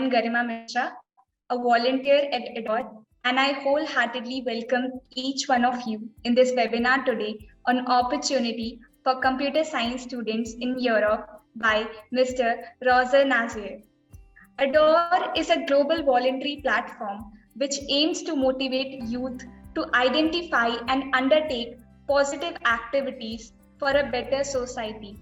am Garima Mishra, a volunteer at ADOT, and I wholeheartedly welcome each one of you in this webinar today on opportunity for computer science students in Europe by Mr. Nazir. ADOR is a global voluntary platform which aims to motivate youth to identify and undertake positive activities for a better society.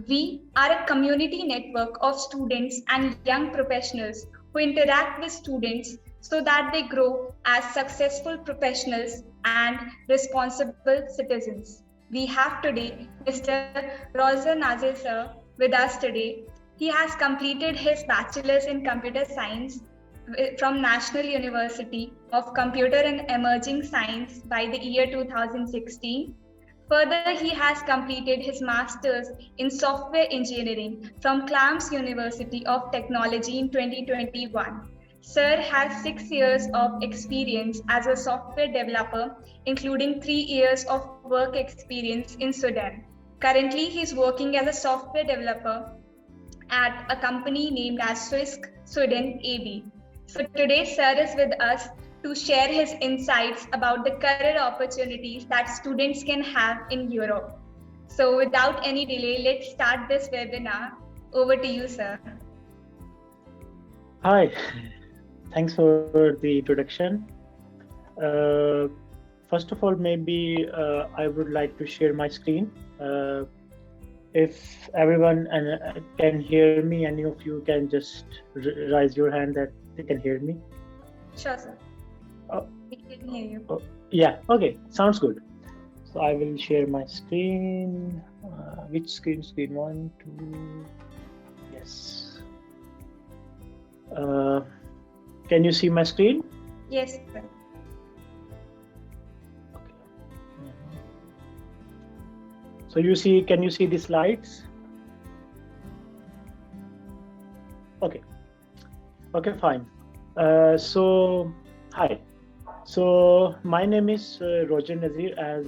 We are a community network of students and young professionals who interact with students so that they grow as successful professionals and responsible citizens. We have today Mr. Nazir sir with us today. He has completed his bachelor's in computer science from National University of Computer and Emerging Science by the year 2016. Further, he has completed his master's in software engineering from Clamps University of Technology in 2021. Sir has 6 years of experience as a software developer, including 3 years of work experience in Sudan. Currently, he is working as a software developer at a company named as Swiss Sudan AB. So today, Sir is with us to share his insights about the career opportunities that students can have in Europe. So without any delay, let's start this webinar. Over to you, sir. Hi, thanks for the introduction. First of all, maybe I would like to share my screen. If everyone can hear me, any of you can just raise your hand that they can hear me. Sure, sir. We can hear you. Yeah, okay, sounds good. So I will share my screen. Which screen? Screen 1, 2, yes. Can you see my screen? Yes, sir. Okay. So can you see the slides? Okay, fine. So, hi. So my name is Roger Nazir, as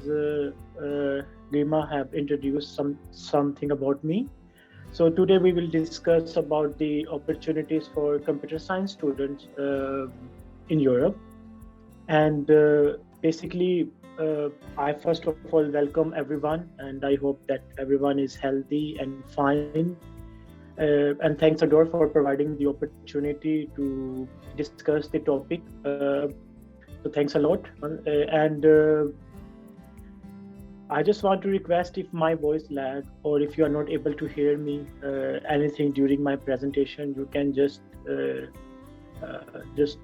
Garima have introduced something about me. So today we will discuss about the opportunities for computer science students in Europe. And basically, I first of all welcome everyone, and I hope that everyone is healthy and fine. And thanks ADOR for providing the opportunity to discuss the topic. So thanks a lot. And I just want to request, if my voice lag or if you are not able to hear me anything during my presentation, you can just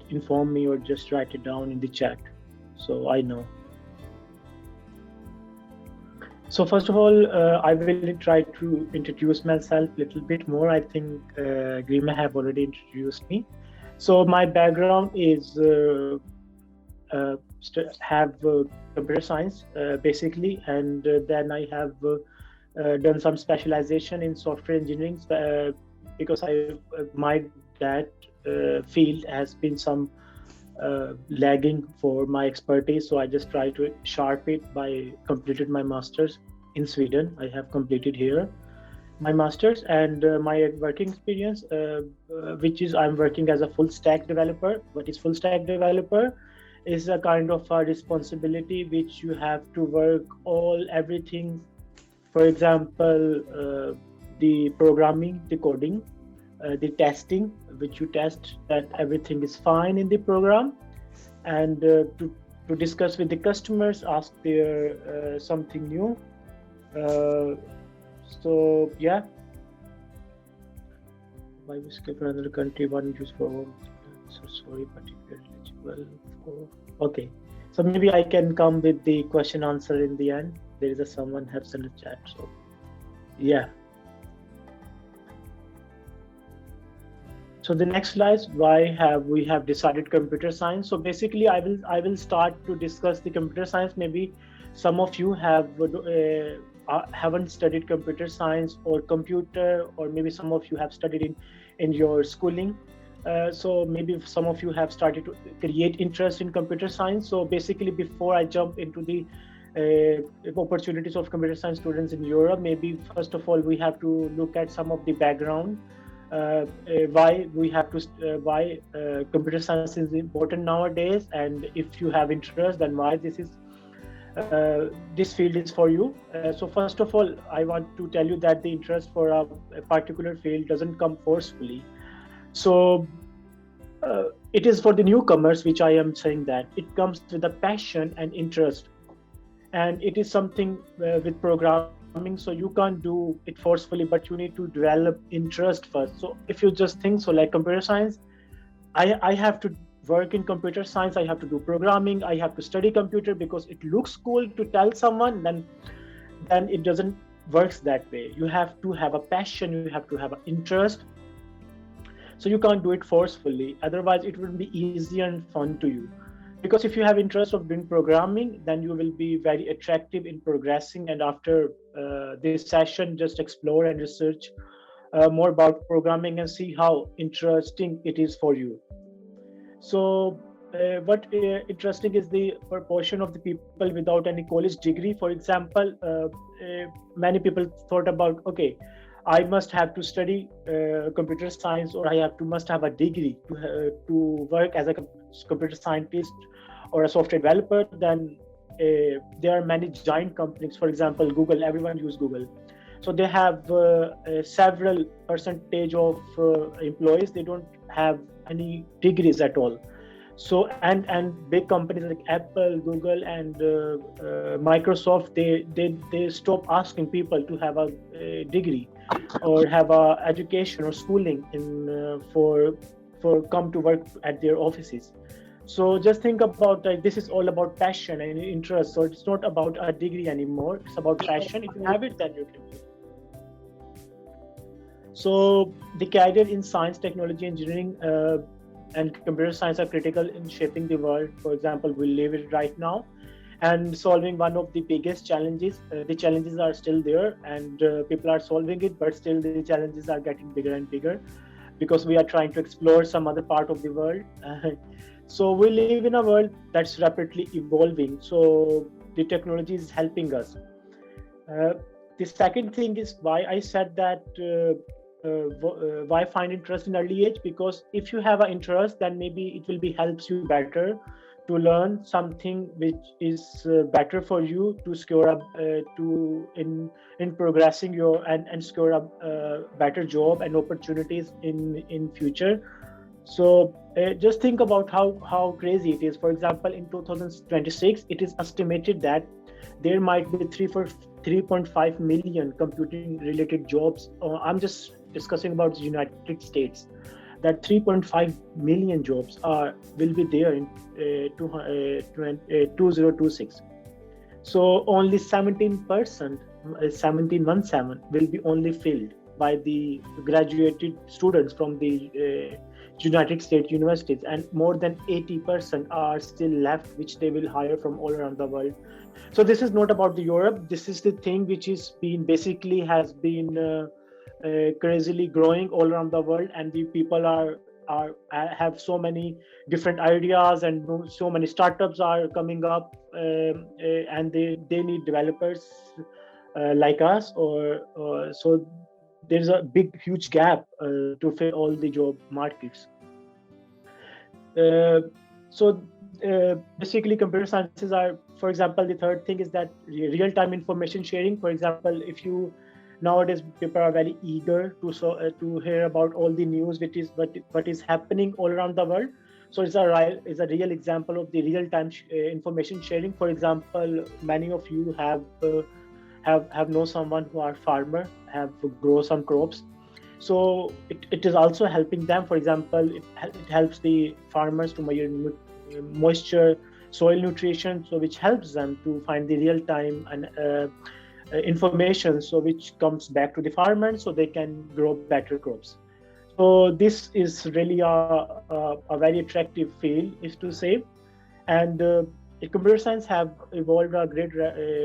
inform me or just write it down in the chat so I know. So first of all, I will try to introduce myself a little bit more. I think Garima have already introduced me. So my background is computer science basically, and then I have done some specialization in software engineering because my that field has been some lagging for my expertise, so I just try to sharp it by completed my master's in Sweden. I have completed here my master's, and my working experience, which is I'm working as a full stack developer. What is full stack developer? Is a kind of a responsibility which you have to work everything. For example, the programming, the coding, the testing, which you test that everything is fine in the program, and to discuss with the customers, ask their something new. So yeah. Why we skip another country? One use for. So sorry, but if you're eligible for. Okay, so maybe I can come with the question answer in the end. There is someone has in the chat. So yeah. So the next slide, why we have decided computer science. So basically, I will start to discuss the computer science. Maybe some of you haven't studied computer science or computer, or maybe some of you have studied in your schooling. So maybe some of you have started to create interest in computer science. So basically, before I jump into the opportunities of computer science students in Europe, maybe first of all we have to look at some of the background why we have to why computer science is important nowadays, and if you have interest, then why this field is for you. So first of all, I want to tell you that the interest for a particular field doesn't come forcefully. So it is for the newcomers, which I am saying, that it comes with a passion and interest, and it is something with programming, so you can't do it forcefully, but you need to develop interest first. So if you just think, so like computer science, I have to work in computer science, I have to do programming, I have to study computer because it looks cool to tell someone, then it doesn't works that way. You have to have a passion, you have to have an interest. So you can't do it forcefully, otherwise it will be easy and fun to you. Because if you have interest of doing programming, then you will be very attractive in progressing, and after this session, just explore and research more about programming and see how interesting it is for you. So what interesting is the proportion of the people without any college degree. For example, many people thought about, okay, I must have to study computer science, or I must have a degree to work as a computer scientist or a software developer. Then there are many giant companies. For example, Google. Everyone uses Google, so they have several percentage of employees. They don't have any degrees at all. So and big companies like Apple, Google, and Microsoft, they stop asking people to have a degree or have a education or schooling in for come to work at their offices. So just think about, like, this is all about passion and interest. So it's not about a degree anymore. It's about passion. If you have it, then you can do it. So the career in science, technology, engineering, and computer science are critical in shaping the world. For example, we live it right now, and solving one of the biggest challenges. The challenges are still there, and people are solving it, but still the challenges are getting bigger and bigger because we are trying to explore some other part of the world. So we live in a world that's rapidly evolving. So the technology is helping us. The second thing is why I said that why find interest in early age, because if you have an interest, then maybe it will be helps you better to learn something which is better for you to secure up in progressing your and secure a better job and opportunities in future. So just think about how crazy it is. For example, in 2026, it is estimated that there might be 3.5 million computing related jobs. I'm just discussing about the United States, that 3.5 million jobs will be there in 2026. So only 17%, 17 will be only filled by the graduated students from the United States universities, and more than 80% are still left, which they will hire from all around the world. So this is not about the Europe. This is the thing which is has been crazily growing all around the world, and the people have so many different ideas, and so many startups are coming up, and they need developers like us, or so there's a huge gap to fill all the job markets. Basically, computer sciences are, for example, the third thing is that real-time information sharing. For example, if you nowadays people are very eager to hear about all the news what is happening all around the world. So it's a real example of the real-time information sharing. For example, many of you have know someone who are farmer, have grow some crops. So it is also helping them. For example, it helps the farmers to measure moisture, soil nutrition, so which helps them to find the real-time and information, so which comes back to the farmers so they can grow better crops. So this is really a very attractive field, is to say. And computer science have evolved a great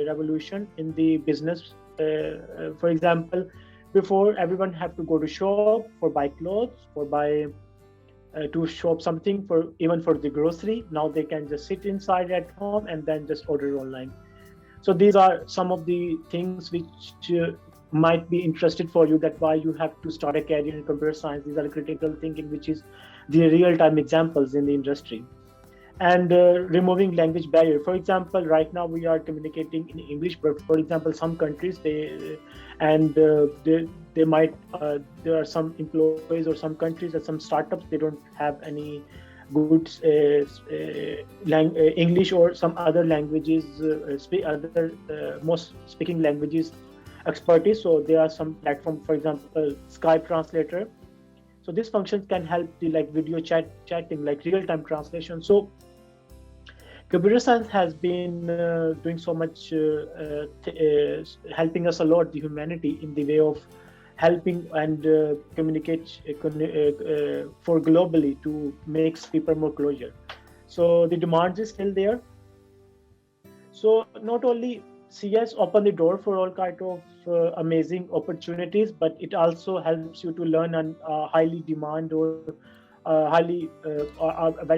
revolution in the business. For example, before, everyone had to go to shop for buy clothes, for buy to shop something, even for the grocery. Now they can just sit inside at home and then just order online. So these are some of the things which might be interested for you, that why you have to start a career in computer science. These are critical thinking, which is the real-time examples in the industry. And removing language barrier. For example, right now we are communicating in English, but for example, some countries they might there are some employees or some countries or some startups, they don't have any good English or some other languages, most speaking languages expertise. So there are some platforms, for example, Skype translator. So this function can help the like video chatting, like real-time translation. So computer science has been doing so much, helping us a lot, the humanity, in the way of helping and communicate for globally to make people more closer. So the demand is still there. So not only CS open the door for all kind of amazing opportunities, but it also helps you to learn on highly demand or very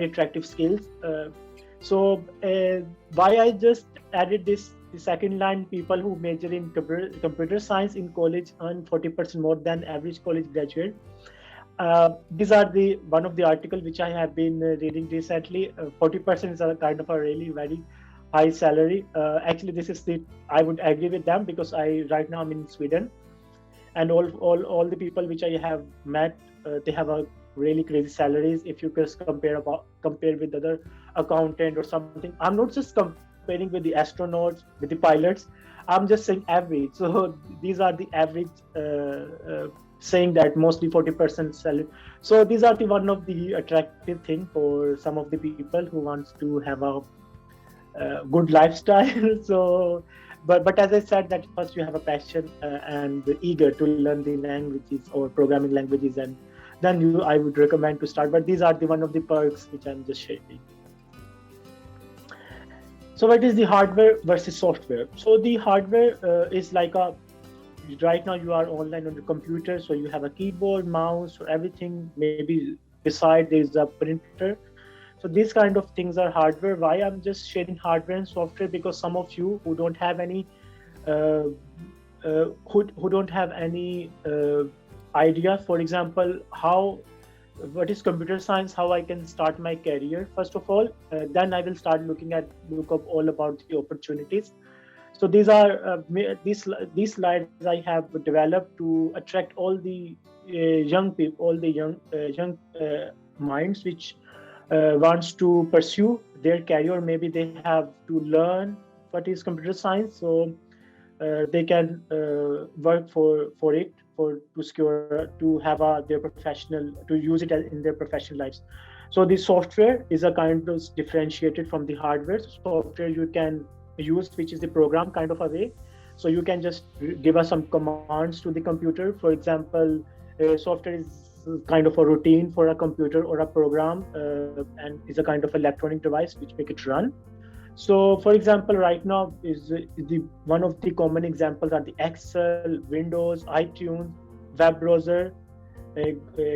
attractive skills. So why I just added this, the second line, people who major in computer science in college earn 40% more than average college graduate. These are the one of the article which I have been reading recently. 40% is a kind of a really very high salary. Actually, this is I would agree with them, because right now I'm in Sweden, and all the people which I have met, they have a really crazy salaries. If you just compare with other accountant or something. I'm not just comparing with the astronauts, with the pilots. I'm just saying average. So these are the average, saying that mostly 40% salary. So these are the one of the attractive thing for some of the people who wants to have a good lifestyle. So but as I said, that first you have a passion and eager to learn the languages or programming languages, and then I would recommend to start. But these are the one of the perks which I'm just sharing. So what is the hardware versus software? So the hardware is like right now you are online on the computer, so you have a keyboard, mouse, or everything. Maybe beside there is a printer. So these kind of things are hardware. Why I'm just sharing hardware and software? Because some of you who don't have any idea, for example, what is computer science, how I can start my career, first of all, then I will start look up all about the opportunities. So these are these slides I have developed to attract all the young people, all the young minds which wants to pursue their career. Maybe they have to learn what is computer science, so they can work for it, to have their professional, to use it in their professional lives. So the software is a kind of differentiated from the hardware. Software you can use, which is the program kind of a way. So you can just give us some commands to the computer. For example, software is kind of a routine for a computer or a program, and is a kind of electronic device which make it run. So for example, right now is one of the common examples are the Excel, Windows, iTunes, web browser,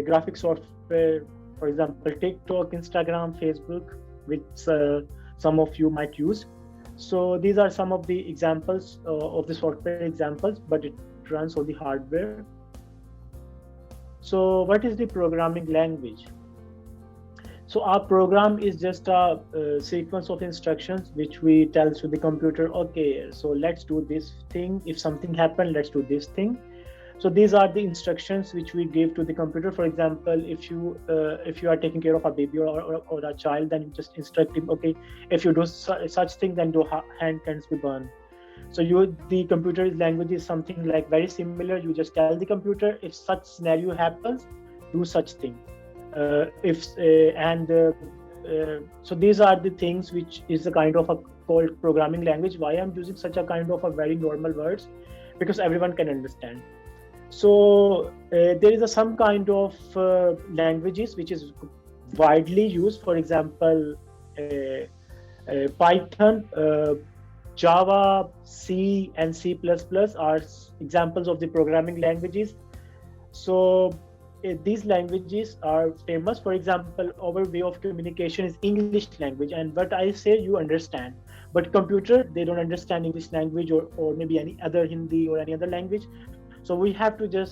graphic software, for example, TikTok, Instagram, Facebook, which some of you might use. So these are some of the examples of the software examples, but it runs on the hardware. So what is the programming language? So our program is just a sequence of instructions which we tell to the computer, okay, so let's do this thing. If something happened, let's do this thing. So these are the instructions which we give to the computer. For example, if you are taking care of a baby or a child, then you just instruct him, okay, if you do such thing, then do hand cans be burned. So the computer's language is something like very similar. You just tell the computer, if such scenario happens, do such thing. So these are the things which is a kind of a called programming language. Why I'm using such a kind of a very normal words? Because everyone can understand. So there is some kind of languages which is widely used. For example, Python, Java, C, and C++ are examples of the programming languages. So these languages are famous. For example, our way of communication is English language, and what I say you understand. But computer, they don't understand English language or maybe any other Hindi or any other language. So we have to the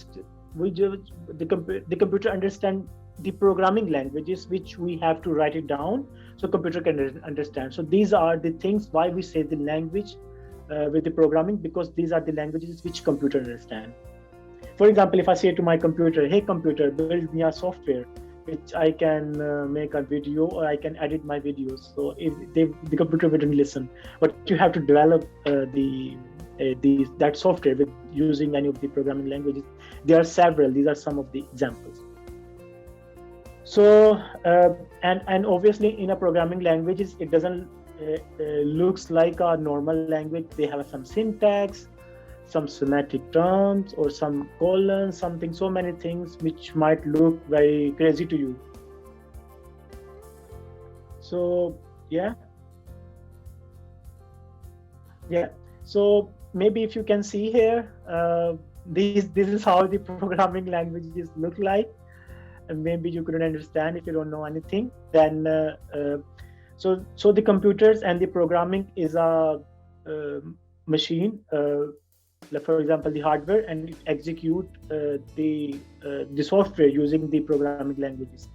computer understand the programming languages which we have to write it down so computer can understand. So these are the things why we say the language with the programming, because these are the languages which computer understand. For example, if I say to my computer, hey computer, build me a software which I can make a video or I can edit my videos. So if the computer wouldn't listen, but you have to develop that software with using any of the programming languages. There are several. These are some of the examples. So and obviously in a programming languages, it doesn't looks like a normal language. They have some syntax, some semantic terms, or some colons, something, so many things which might look very crazy to you. So yeah. So maybe if you can see here, this is how the programming languages look like, and maybe you couldn't understand if you don't know anything. Then so the computers and the programming is a machine, for example the hardware, and it execute the software using the programming languages.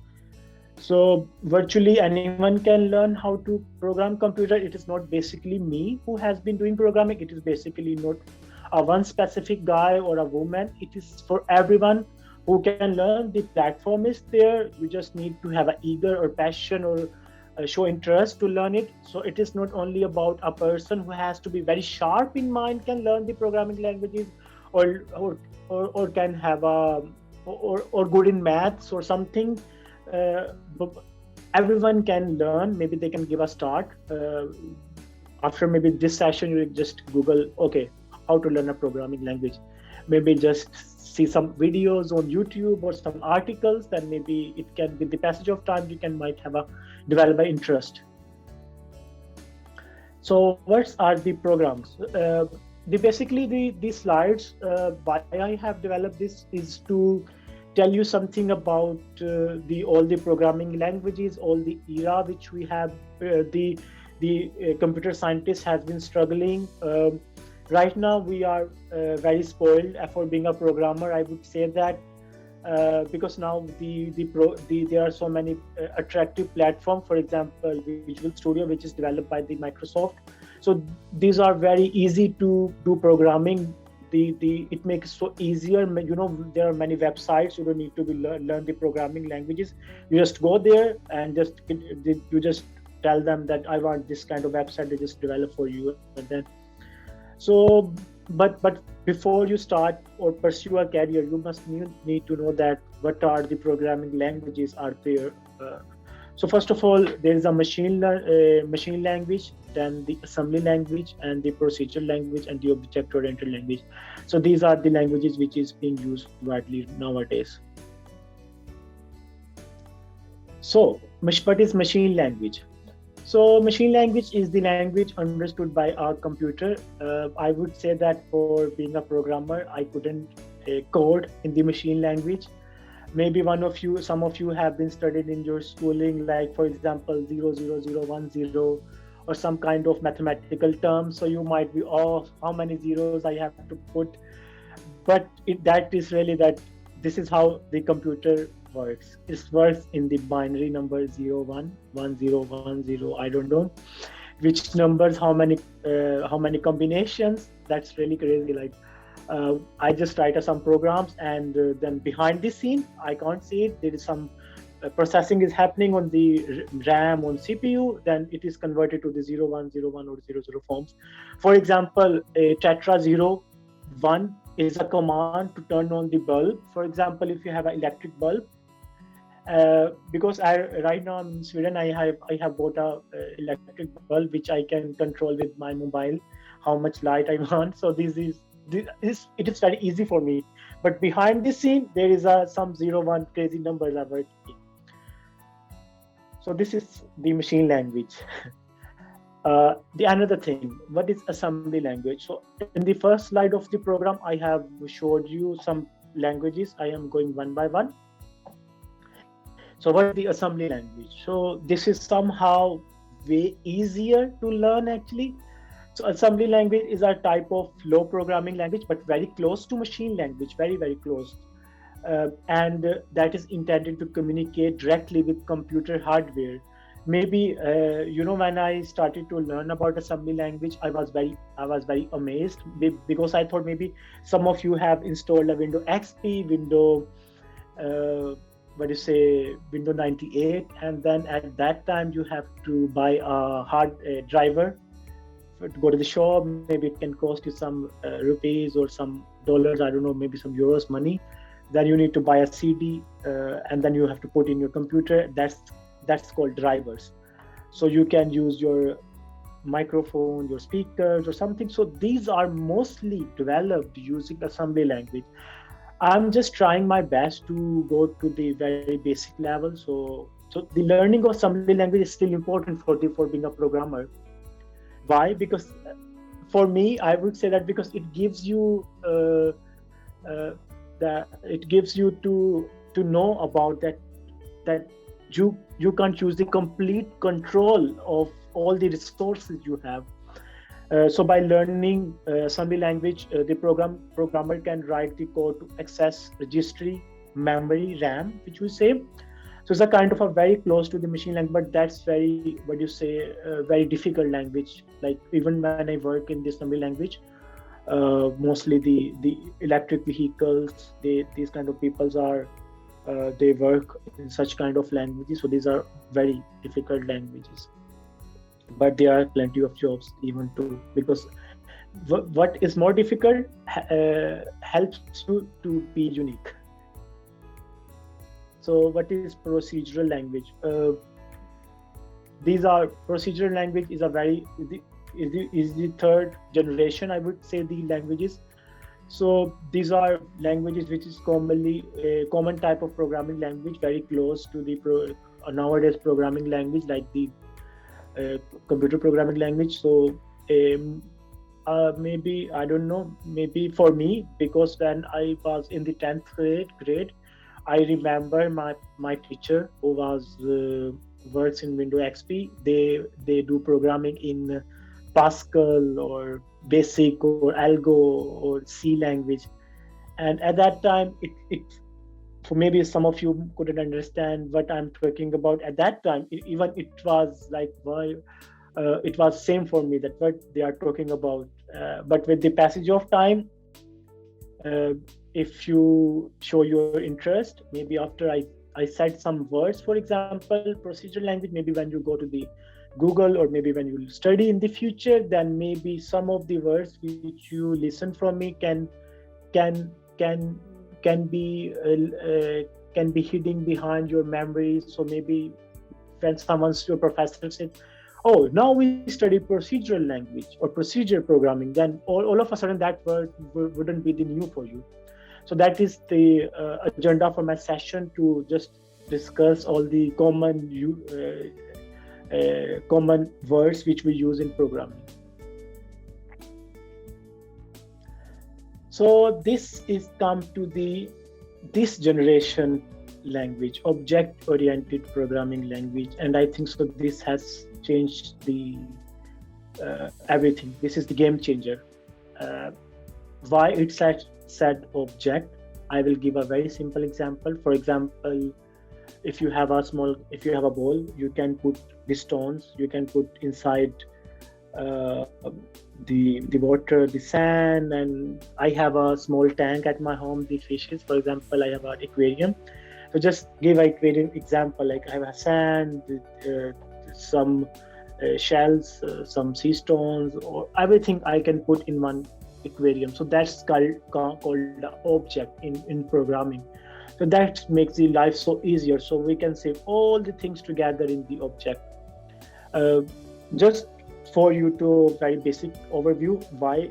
So virtually anyone can learn how to program computer. It is not basically me who has been doing programming. It is basically not a one specific guy or a woman. It is for everyone who can learn. The platform is there. You just need to have an eager or passion or show interest to learn it. So it is not only about a person who has to be very sharp in mind can learn the programming languages, or can have a or good in maths or something. But everyone can learn. Maybe they can give a start. After maybe this session, you just Google, okay, how to learn a programming language. Maybe just see some videos on YouTube or some articles. Then maybe it can, with the passage of time, you might have a develop an interest. So what are the programs? Basically the slides why I have developed this is to tell you something about all the programming languages, all the era which we have. The computer scientists has been struggling. Right now we are very spoiled for being a programmer, I would say that, because now there are so many attractive platforms. For example, Visual Studio, which is developed by the Microsoft. So these are very easy to do programming. It makes so easier. You know, there are many websites. You don't need to learn the programming languages. You just go there and you just tell them that I want this kind of website. They just develop for you. And then but before you start or pursue a career, you must need to know that what are the programming languages are there. So first of all, there is a machine language, then the assembly language, and the procedural language, and the object-oriented language. So these are the languages which is being used widely nowadays. So what is machine language? So machine language is the language understood by our computer. I would say that for being a programmer, I couldn't code in the machine language. Maybe some of you have been studied in your schooling, like for example 00010 or some kind of mathematical term. So you might be, oh, how many zeros I have to put? But that is really that this is how the computer works. It works in the binary number 01, 1010. I don't know which numbers, how many combinations. That's really crazy. Like I just write some programs, and then behind the scene, I can't see it. There is some processing is happening on the RAM on CPU. Then it is converted to the 0101 or 00 forms. For example, a tetra 01 is a command to turn on the bulb. For example, if you have an electric bulb, because right now I'm in Sweden, I have bought a electric bulb which I can control with my mobile how much light I want. So it is very easy for me. But behind the scene, there is some 01 crazy numbers are working. So this is the machine language. The another thing, what is assembly language? So in the first slide of the program, I have showed you some languages. I am going one by one. So what is the assembly language? So this is somehow way easier to learn actually. So assembly language is a type of low programming language, but very close to machine language, very, very close. And that is intended to communicate directly with computer hardware. Maybe when I started to learn about assembly language, I was very amazed, because I thought maybe some of you have installed a Windows XP, Windows 98, and then at that time you have to buy a hard driver to go to the shop. Maybe it can cost you some rupees or some dollars, I don't know, maybe some euros money. Then you need to buy a CD, and then you have to put in your computer. That's called drivers. So you can use your microphone, your speakers, or something. So these are mostly developed using assembly language. I'm just trying my best to go to the very basic level. So the learning of assembly language is still important for being a programmer. Why? Because for me, I would say that because it gives you to know about that you can't use the complete control of all the resources you have. So by learning assembly language, the programmer can write the code to access registry, memory, RAM, which we say. So it's a kind of a very close to the machine language, but that's very, very difficult language. Like even when I work in the assembly language, mostly the electric vehicles, these kind of peoples are they work in such kind of languages. So these are very difficult languages, but there are plenty of jobs even too, because what is more difficult helps you to be unique. So what is procedural language? Procedural language is the third generation, I would say, the languages. So these are languages which is commonly a common type of programming language, very close to the nowadays programming language, like the computer programming language. So maybe, I don't know, maybe for me, because when I was in the 10th grade, I remember my teacher who was works in Windows XP. They do programming in Pascal or Basic or Algo or C language, and at that time it so maybe some of you couldn't understand what I'm talking about at that time. Even it was like, why it was same for me, that what they are talking about. But with the passage of time, if you show your interest, maybe after I said some words, for example, procedural language, maybe when you go to the Google, or maybe when you study in the future, then maybe some of the words which you listen from me can be hidden behind your memories. So maybe when your professor said, oh, now we study procedural language or procedure programming, then all of a sudden that word wouldn't be the new for you. So that is the agenda for my session, to just discuss all the common words which we use in programming. So this is come to this generation language, object-oriented programming language, and I think so this has changed the everything. This is the game changer. Why it said object? I will give a very simple example. For example, if you have a bowl, you can put the stones, you can put inside the water, the sand, and I have a small tank at my home, the fishes. For example, I have an aquarium. So just give an aquarium example, like I have a sand, some shells, some sea stones, or everything I can put in one aquarium. So that's called the object in programming. So that makes the life so easier. So we can save all the things together in the object. Just for you to very basic overview, why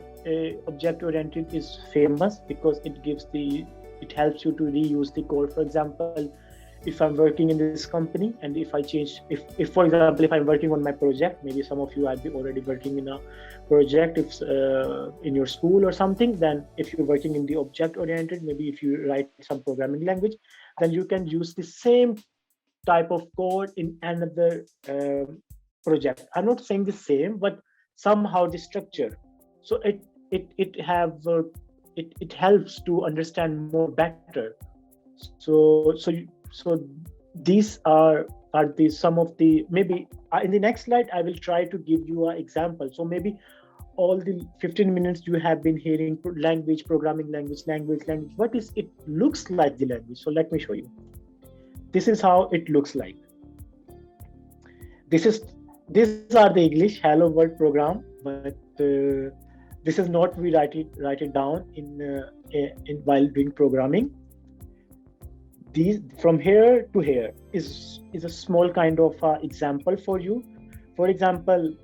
object-oriented is famous, because it helps you to reuse the code. For example, if I'm working in this company, and if I change, if for example, if I'm working on my project, maybe some of you are already working in a project, if in your school or something, then if you're working in the object-oriented, maybe if you write some programming language, then you can use the same type of code in another project. I'm not saying the same, but somehow the structure. So it helps to understand more better. So these are the some of the, maybe in the next slide I will try to give you an example. So maybe all the 15 minutes you have been hearing language, programming language, what is it looks like the language. So let me show you. This is how it looks like. These are the English hello world program, but this is not we write it down in while doing programming. These from here to here is a small kind of example for you. For example,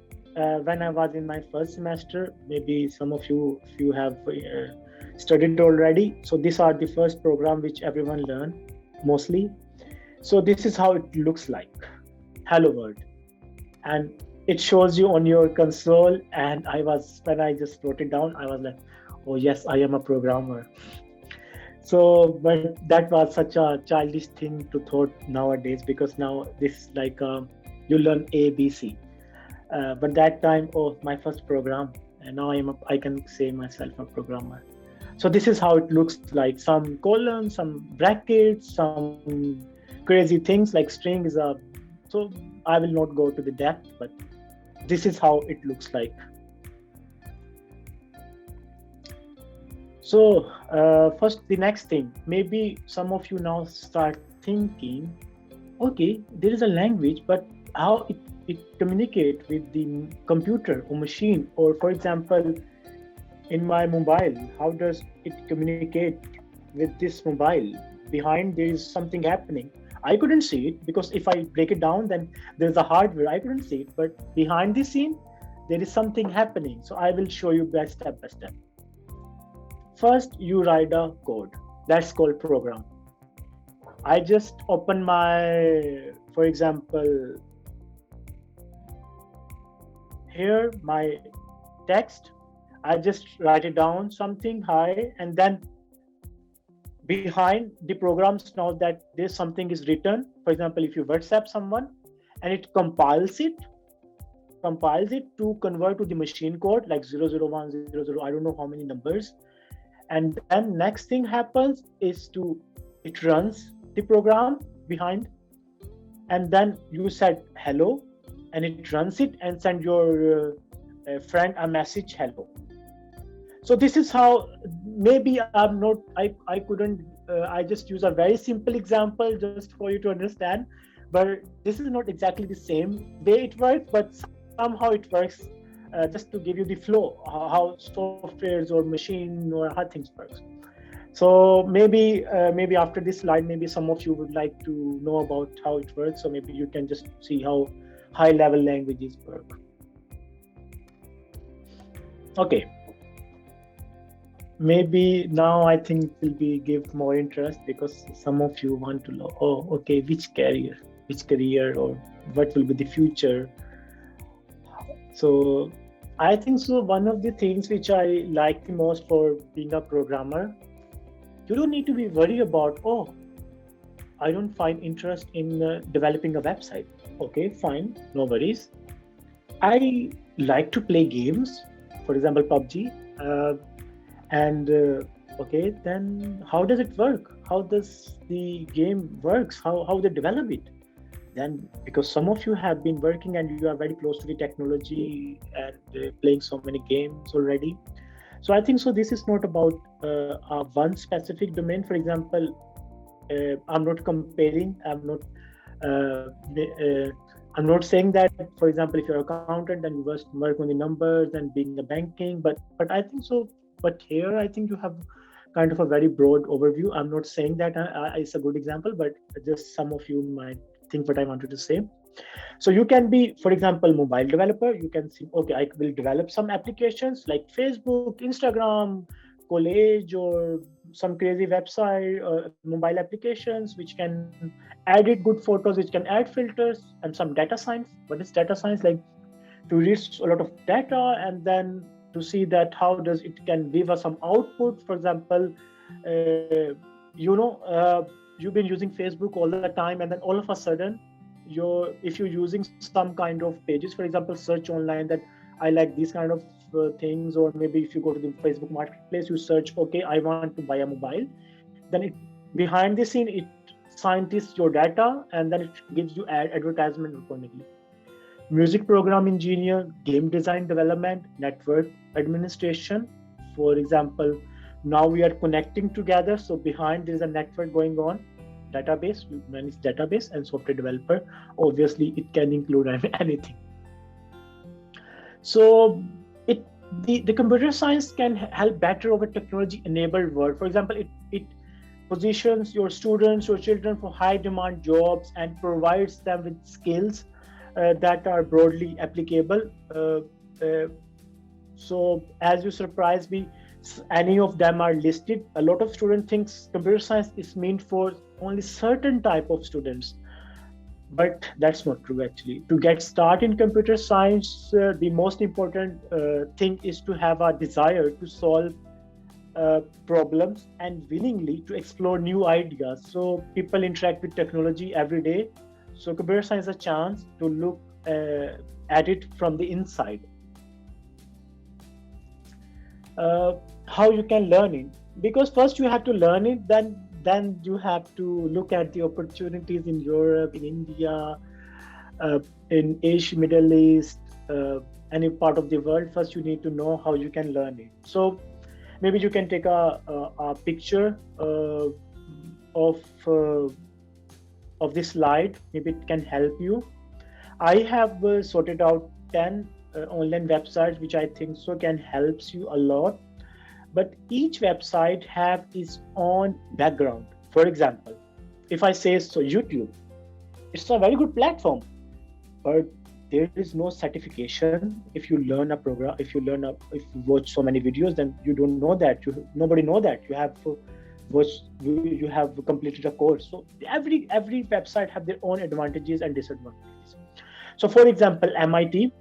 when I was in my first semester, maybe some of you, if you have studied already, so these are the first program which everyone learned mostly. So this is how it looks like, hello world, and it shows you on your console. And when I just wrote it down, I was like, oh yes, I am a programmer. So, but that was such a childish thing to thought nowadays, because now this is like you learn A, B, C. But that time, oh, my first program, and now I can say myself a programmer. So this is how it looks like: some columns, some brackets, some crazy things like string is a. So I will not go to the depth, but this is how it looks like. So first, the next thing, maybe some of you now start thinking, okay, there is a language, but how it communicates with the computer or machine, or for example, in my mobile, how does it communicate with this mobile? Behind there is something happening. I couldn't see it, because if I break it down, then there's a hardware, I couldn't see it, but behind the scene, there is something happening. So I will show you step by step. First, you write a code. That's called program. I just open my, for example, here, my text. I just write it down, something high, and then behind the programs know that there's something is written. For example, if you WhatsApp someone and it compiles it to convert to the machine code, like 00100, I don't know how many numbers. And then next thing happens is it runs the program behind, and then you said hello, and it runs it and send your friend a message, hello. So this is how, maybe I couldn't, I just use a very simple example just for you to understand, but this is not exactly the same way it works, but somehow it works. Just to give you the flow, how softwares or machine or how things work. So maybe after this slide, maybe some of you would like to know about how it works. So maybe you can just see how high-level languages work. Okay. Maybe now I think it will give more interest, because some of you want to know, oh, okay, which career, or what will be the future. So I think so one of the things which I like the most for being a programmer, you don't need to be worried about, oh, I don't find interest in developing a website. Okay, fine, no worries. I like to play games, for example, PUBG. Okay, then how does it work? How does the game works? How they develop it? Then, because some of you have been working and you are very close to the technology and playing so many games already. So I think so this is not about one specific domain. For example, I'm not comparing. I'm not saying that, for example, if you're an accountant, then you must work on the numbers and being the banking. But I think so. But here, I think you have kind of a very broad overview. I'm not saying that it's a good example, but just some of you might think what I wanted to say. So you can be, for example, mobile developer. You can see, okay, I will develop some applications like Facebook, Instagram, college, or some crazy website, mobile applications, which can edit good photos, which can add filters, and some data science. What is data science? Like to read a lot of data and then to see that how does it can give us some output. For example, you've been using Facebook all the time, and then all of a sudden, if you're using some kind of pages, for example, search online that I like these kind of things. Or maybe if you go to the Facebook marketplace, you search, okay, I want to buy a mobile, then it behind the scene it scientists your data, and then it gives you advertisement accordingly. Music program engineer, game design development, network administration. For example, now we are connecting together, so behind there is a network going on. Database, you manage database, and software developer, obviously it can include anything. So the computer science can help better over technology enabled world. For example, it positions your students, your children for high demand jobs and provides them with skills that are broadly applicable. So as you surprise me, any of them are listed. A lot of students think computer science is meant for only certain type of students, but that's not true actually. To get started in computer science, the most important thing is to have a desire to solve problems and willingly to explore new ideas. So people interact with technology every day. So computer science is a chance to look at it from the inside. How you can learn it? Because first you have to learn it, then you have to look at the opportunities in Europe, in India, in Asia, Middle East, any part of the world. First you need to know how you can learn it. So maybe you can take a picture of this slide. Maybe it can help you. I have sorted out 10 online websites which I think so can helps you a lot. But each website have its own background. For example, if I say so, YouTube, it's a very good platform, but there is no certification. If you learn a program, if you watch so many videos, then you don't know that. Nobody know that you have you have completed a course. So every website have their own advantages and disadvantages. So for example, MIT,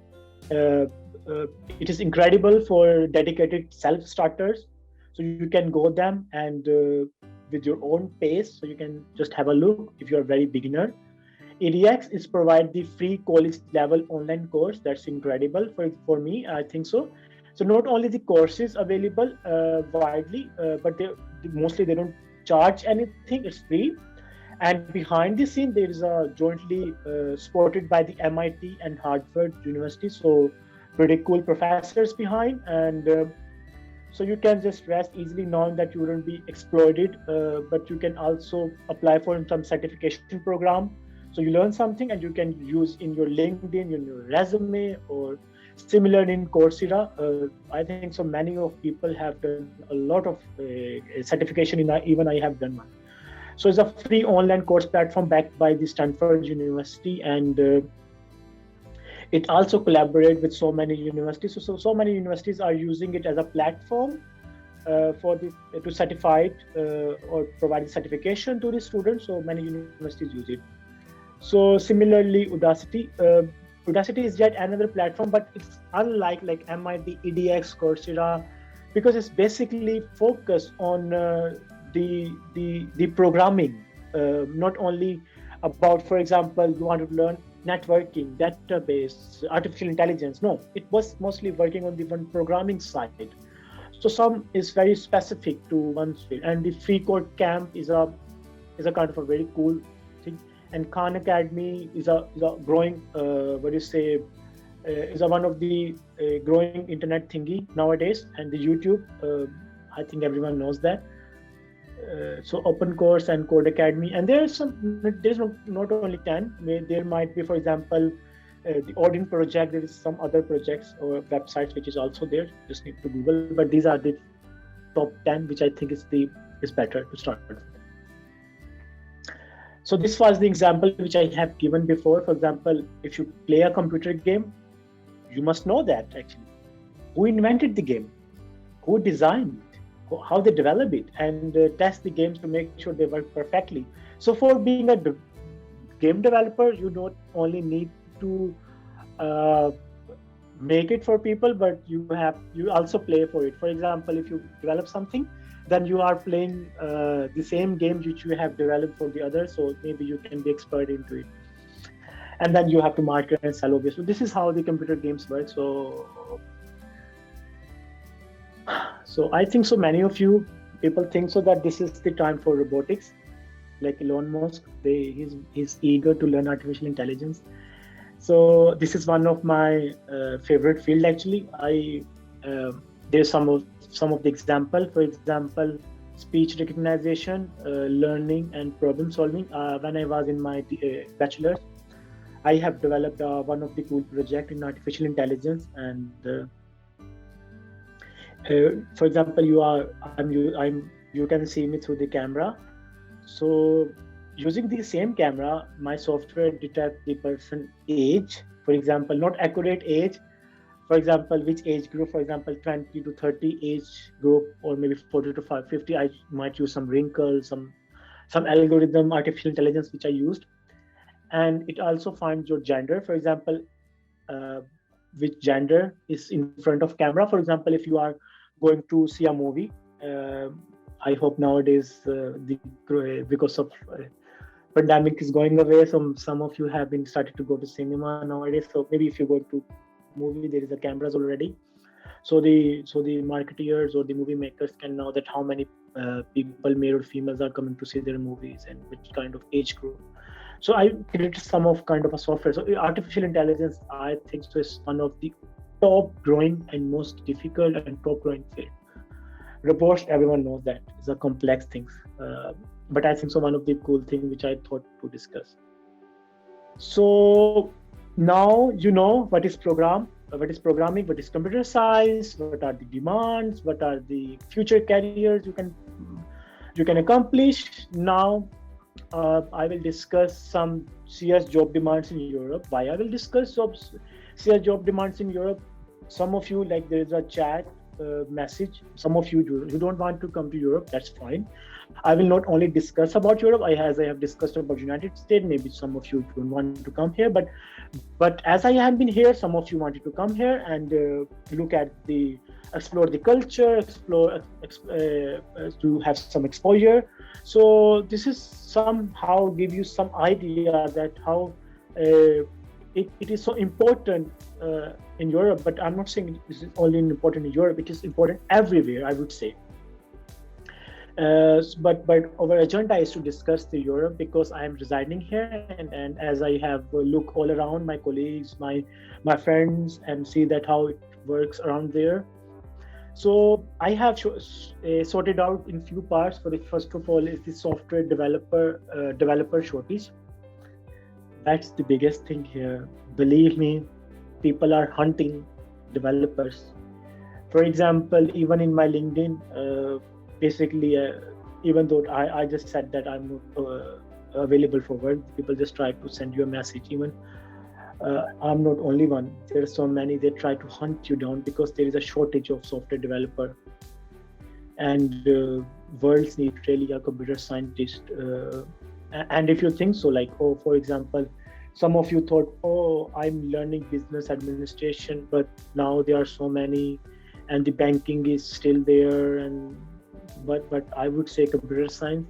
it is incredible for dedicated self-starters. So you can go them and with your own pace. So you can just have a look if you're a very beginner. EDX is provide the free college level online course. That's incredible for me. I think so. So not only the courses available widely, but mostly they don't charge anything. It's free. And behind the scene, there is a jointly supported by the MIT and Harvard University. So pretty cool professors behind, and so you can just rest easily knowing that you wouldn't be exploited. But you can also apply for some certification program. So you learn something and you can use in your LinkedIn, in your resume, or similar in Coursera. I think so many of people have done a lot of certification even I have done one. So it's a free online course platform backed by the Stanford University, and it also collaborates with so many universities. So many universities are using it as a platform to certify it or provide certification to the students. So many universities use it. So similarly, Udacity is yet another platform, but it's unlike like MIT, EDX, Coursera, because it's basically focused on the programming, not only about, for example, you want to learn networking, database, artificial intelligence. No, it was mostly working on the one programming side. So some is very specific to one field, and the Free Code Camp is a kind of a very cool thing. And Khan Academy is a growing is one of the growing internet thingy nowadays. And the YouTube, I think everyone knows that. So Open Course and Code Academy, and there's not only 10. There might be, for example, the Odin project. There is some other projects or websites which is also there. Just need to Google. But these are the top 10, which I think is better to start with. So this was the example which I have given before. For example, if you play a computer game, you must know that actually who invented the game, who designed it, how they develop it, and test the games to make sure they work perfectly. So for being a game developer, you don't only need to make it for people, but you also play for it. For example, if you develop something, then you are playing the same game which you have developed for the others. So maybe you can be expert into it. and then you have to market and sell, obviously. This is how the computer games work. So I think so many of you people think so that this is the time for robotics, like Elon Musk. He's eager to learn artificial intelligence. So this is one of my favorite field actually. There's some of the example. For example, speech recognition, learning, and problem solving. When I was in my bachelor's, I have developed one of the cool project in artificial intelligence. And for example, you can see me through the camera. So using the same camera, my software detects the person age. For example, not accurate age. For example, which age group, for example, 20 to 30 age group, or maybe 40 to 50, I might use some wrinkles, some algorithm, artificial intelligence, which I used. And it also finds your gender, for example, which gender is in front of camera. For example, if you are going to see a movie, I hope nowadays, because of pandemic is going away, some of you have been started to go to cinema nowadays. So maybe if you go to movie, there is a cameras already. So the marketeers or the movie makers can know that how many people, male or females, are coming to see their movies and which kind of age group. So I created some of kind of a software. So artificial intelligence, I think, so is one of the top growing and most difficult and top growing field. Robots, everyone knows that is a complex thing, but I think so one of the cool thing which I thought to discuss. So now you know what is programming, what is computer science, what are the demands, what are the future careers you can accomplish. Now I will discuss some CS job demands in Europe. Why I will discuss CS job demands in Europe? Some of you, like, there is a chat message. Some of you don't want to come to Europe. That's fine. I will not only discuss about Europe. As I have discussed about United States, maybe some of you don't want to come here. But as I have been here, some of you wanted to come here and explore the culture, to have some exposure. So this is somehow give you some idea that how it is so important in Europe. But I'm not saying this is only important in Europe. It is important everywhere, I would say. But our agenda is to discuss the Europe because I am residing here, and as I have look all around my colleagues, my friends, and see that how it works around there. So I have sorted out in few parts. For the first of all is the software developer shortage. That's the biggest thing here. Believe me, people are hunting developers. For example, even in my LinkedIn, basically, even though I just said that I'm not available for work, people just try to send you a message. Even I'm not only one. There are so many. They try to hunt you down because there is a shortage of software developer, and worlds need really a computer scientist. And if you think so, like, for example, some of you thought, I'm learning business administration, but now there are so many, and the banking is still there. But I would say computer science,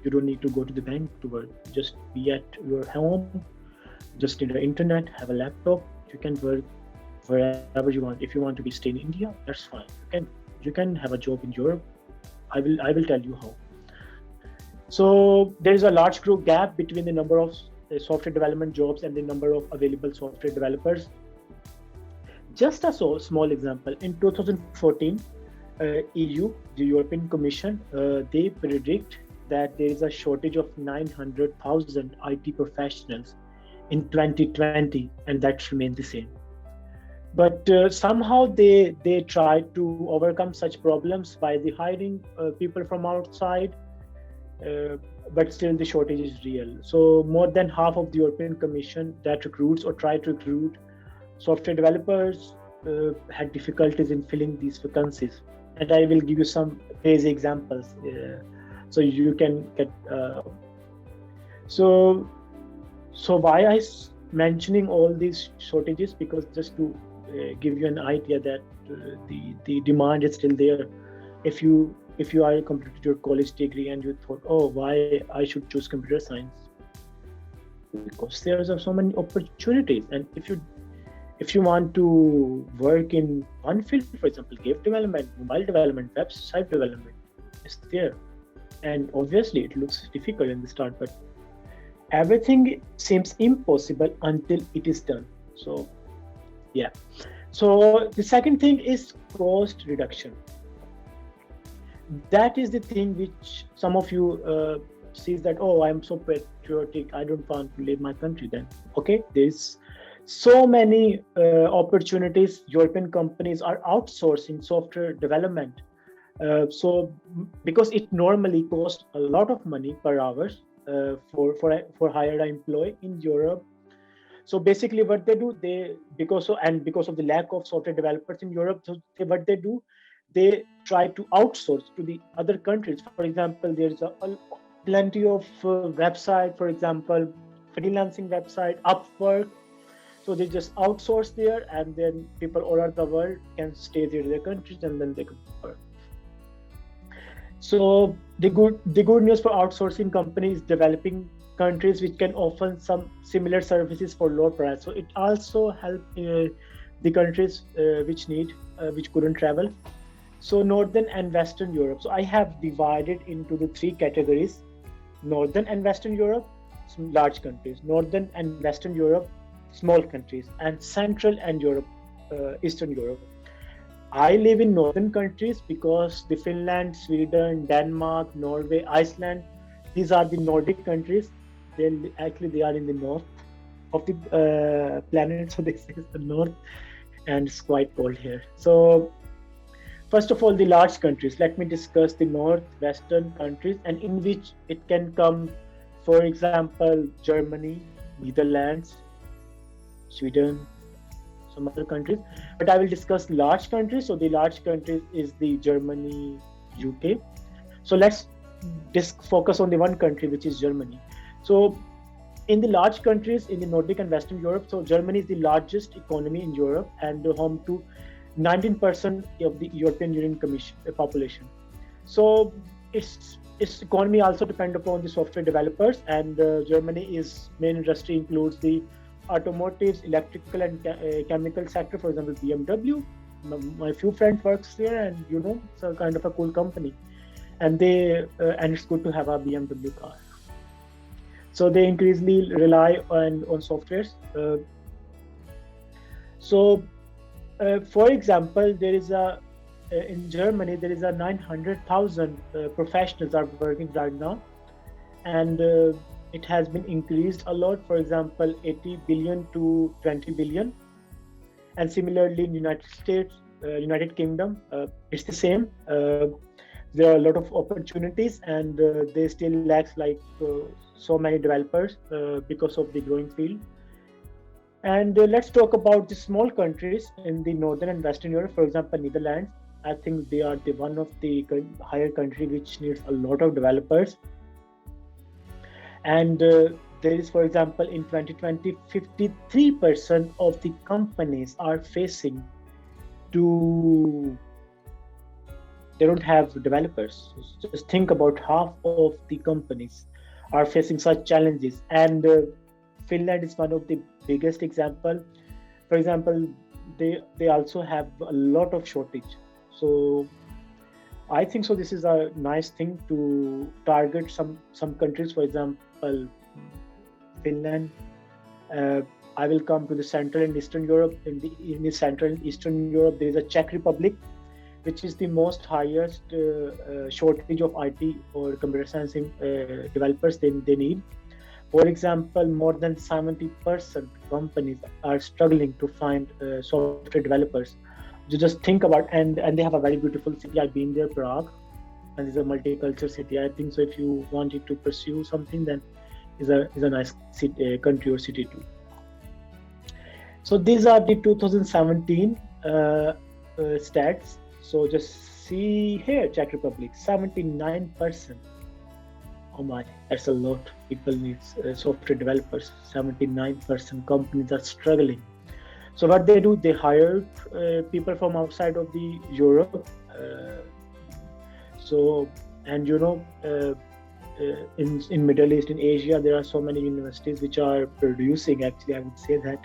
you don't need to go to the bank to work. Just be at your home, just need the internet, have a laptop. You can work wherever you want. If you want to be stay in India, that's fine. You can have a job in Europe. I will tell you how. So there is a large group gap between the number of software development jobs and the number of available software developers. Just a small example, in 2014, EU, the European Commission, they predict that there is a shortage of 900,000 IT professionals in 2020, and that remains the same. But somehow they try to overcome such problems by the hiring people from outside, but still the shortage is real. So more than half of the European Commission that recruits or try to recruit software developers had difficulties in filling these vacancies. And I will give you some crazy examples so you can get. So why I mentioning all these shortages? Because just to give you an idea that the demand is still there. If you are completed your college degree and you thought, why I should choose computer science? Because there's so many opportunities, and if you want to work in one field, for example, game development, mobile development, website development, it's there. And obviously it looks difficult in the start, but everything seems impossible until it is done. So yeah. So the second thing is cost reduction. That is the thing which some of you sees that, oh, I'm so patriotic, I don't want to leave my country. Then okay, there's so many opportunities. European companies are outsourcing software development. So because it normally costs a lot of money per hour for hired employee in Europe. So basically what they do, because of the lack of software developers in Europe, so what they do, they try to outsource to the other countries. For example, there's plenty of website, for example, freelancing website, Upwork. So they just outsource there, and then people all over the world can stay there in their countries, and then they can work. So the good news for outsourcing companies, developing countries which can offer some similar services for low price. So it also helps the countries which couldn't travel. So Northern and Western Europe. So I have divided into the three categories: Northern and Western Europe, large countries; Northern and Western Europe, small countries; and Central and Eastern Europe. I live in northern countries because the Finland, Sweden, Denmark, Norway, Iceland, these are the Nordic countries. They are in the north of the planet, so this is the north, and it's quite cold here. So first of all, the large countries. Let me discuss the northwestern countries, and in which it can come, for example, Germany, Netherlands, Sweden, some other countries. But I will discuss large countries. So the large countries is the Germany, UK. So let's focus on the one country, which is Germany. So in the large countries in the Nordic and Western Europe, so Germany is the largest economy in Europe and home to 19% of the European Union population. So its economy also depends upon the software developers, and Germany's main industry includes the automotives, electrical and chemical sector. For example, BMW. My few friends works there, and it's a kind of a cool company, and it's good to have a BMW car. So they increasingly rely on softwares. For example, there is in Germany there is 900,000 professionals are working right now, and it has been increased a lot. For example, 80 billion to 20 billion, and similarly in United States, United Kingdom, it's the same. There are a lot of opportunities, and they still lack so many developers because of the growing field. And let's talk about the small countries in the Northern and Western Europe. For example, Netherlands. I think they are one of the higher country which needs a lot of developers. And there is, for example, in 2020, 53% of the companies are facing they don't have developers. So just think about half of the companies are facing such challenges. And Finland is one of the biggest example. For example, they also have a lot of shortage. So I think so this is a nice thing to target some countries. For example, Finland. I will come to the Central and Eastern Europe. In the Central and Eastern Europe, there is a Czech Republic, which is the most highest shortage of IT or computer science developers they need. For example, more than 70% companies are struggling to find software developers. You just think about, and they have a very beautiful city. I've been there, Prague, and it's a multicultural city. I think so if you wanted to pursue something, then is a nice city, country or city too. So these are the 2017 stats. So just see here, Czech Republic, 79%. Oh my, that's a lot. People need software developers. 79% companies are struggling. So what they do, they hire people from outside of the Europe. in Middle East, in Asia, there are so many universities which are producing, actually, I would say that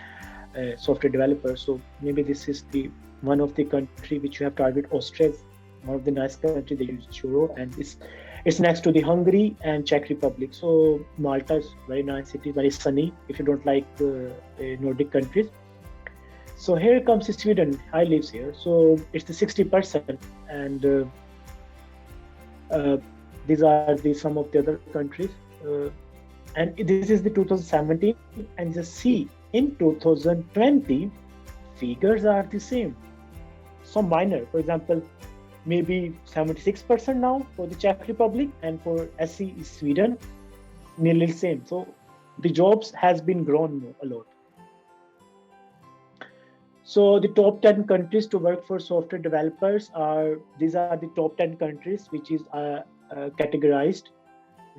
software developers. So maybe this is the one of the country which you have targeted. Austria is one of the nice country. They use euro, and it's next to the Hungary and Czech Republic. So Malta is very nice city, very sunny if you don't like Nordic countries. So here comes Sweden. I live here, so it's the 60%, and these are the some of the other countries, and this is the 2017, and just see in 2020 figures are the same, some minor. For example, maybe 76% now for the Czech Republic, and for SE Sweden nearly the same. So the jobs has been grown a lot. So the top 10 countries to work for software developers these are the top 10 countries which is categorized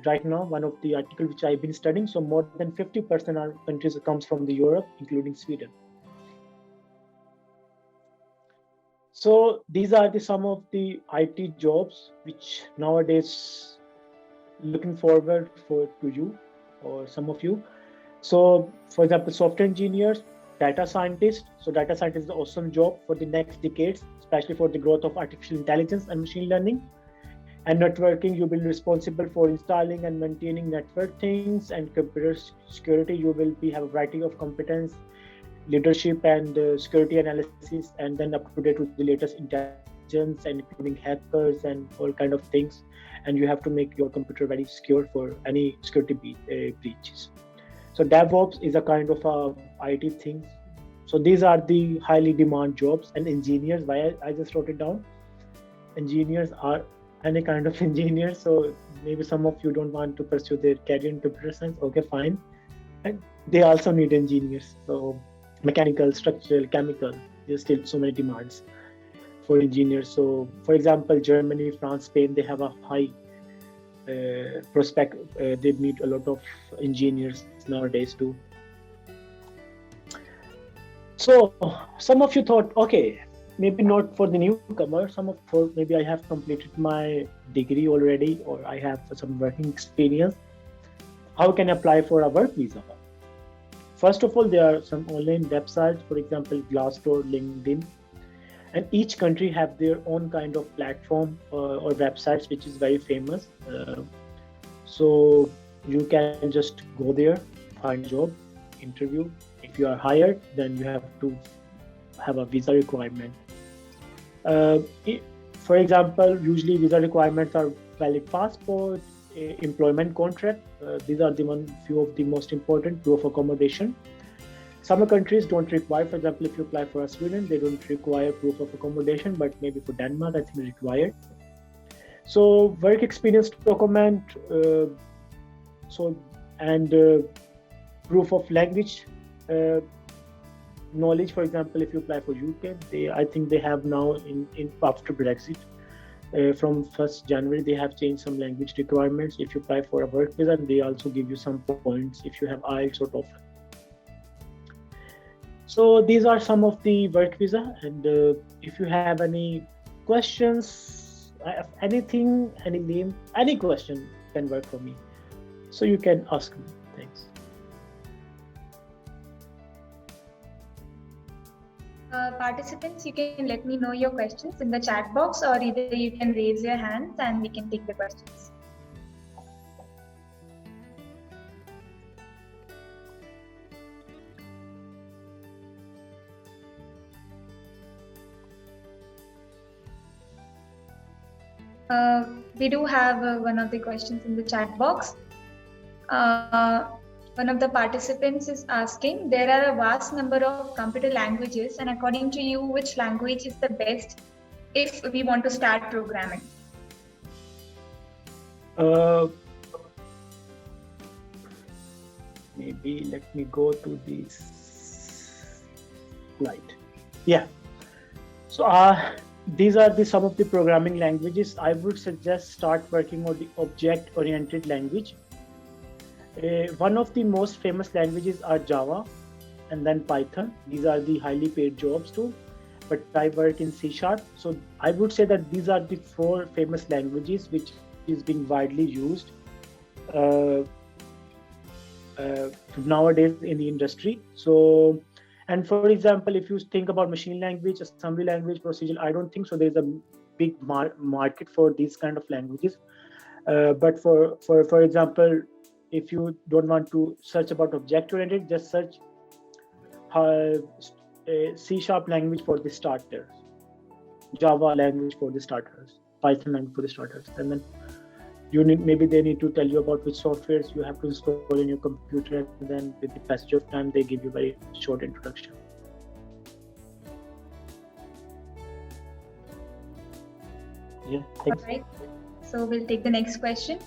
right now. One of the article which I've been studying, so more than 50% of countries comes from the Europe, including Sweden. So these are the some of the IT jobs which nowadays looking forward to you or some of you. So for example, software engineers, data scientists. So data scientist is an awesome job for the next decades, especially for the growth of artificial intelligence and machine learning. And networking, you will be responsible for installing and maintaining network things, and computer security, you will have a variety of competence, leadership and security analysis, and then up to date with the latest intelligence and including hackers and all kind of things. And you have to make your computer very secure for any security breaches. So DevOps is a kind of a IT thing. So these are the highly demand jobs. And engineers, why I just wrote it down. Engineers are any kind of engineer. So maybe some of you don't want to pursue their career in computer science. Okay, fine. And they also need engineers. So mechanical, structural, chemical, there's still so many demands for engineers. So for example, Germany, France, Spain, they have a high prospect. They need a lot of engineers nowadays too. So some of you thought, okay, maybe not for the newcomer, maybe I have completed my degree already, or I have some working experience. How can I apply for a work visa? First of all, there are some online websites, for example, Glassdoor, LinkedIn, and each country have their own kind of platform or websites which is very famous. So you can just go there, find a job, interview. If you are hired, then you have to have a visa requirement. For example, usually visa requirements are valid passport, employment contract. These are the few of the most important. Proof of accommodation. Some countries don't require, for example, if you apply for a Sweden, they don't require proof of accommodation, but maybe for Denmark, I think required. So work experience document, and proof of language knowledge. For example, if you apply for UK, I think they have now in after Brexit, from 1st January, they have changed some language requirements. If you apply for a work visa, they also give you some points if you have IELTS or TOEFL. So these are some of the work visa, and if you have any questions, anything, any name, any question can work for me. So you can ask me. Thanks. Participants, you can let me know your questions in the chat box, or either you can raise your hands and we can take the questions. We do have one of the questions in the chat box. One of the participants is asking, there are a vast number of computer languages, and according to you, which language is the best if we want to start programming? Maybe let me go to this slide. Yeah. So these are some of the programming languages. I would suggest start working on the object-oriented language. One of the most famous languages are Java and then Python. These are the highly paid jobs too, but I work in C#. So I would say that these are the 4 famous languages which is being widely used uh, nowadays in the industry. So, and for example, if you think about machine language, assembly language, procedural, I don't think so. There's a big market for these kind of languages. But for example, if you don't want to search about object-oriented, just search C# language for the starters, Java language for the starters, Python language for the starters, and then maybe they need to tell you about which softwares you have to install in your computer, and then with the passage of time they give you very short introduction. Yeah, thanks. All right. So we'll take the next question.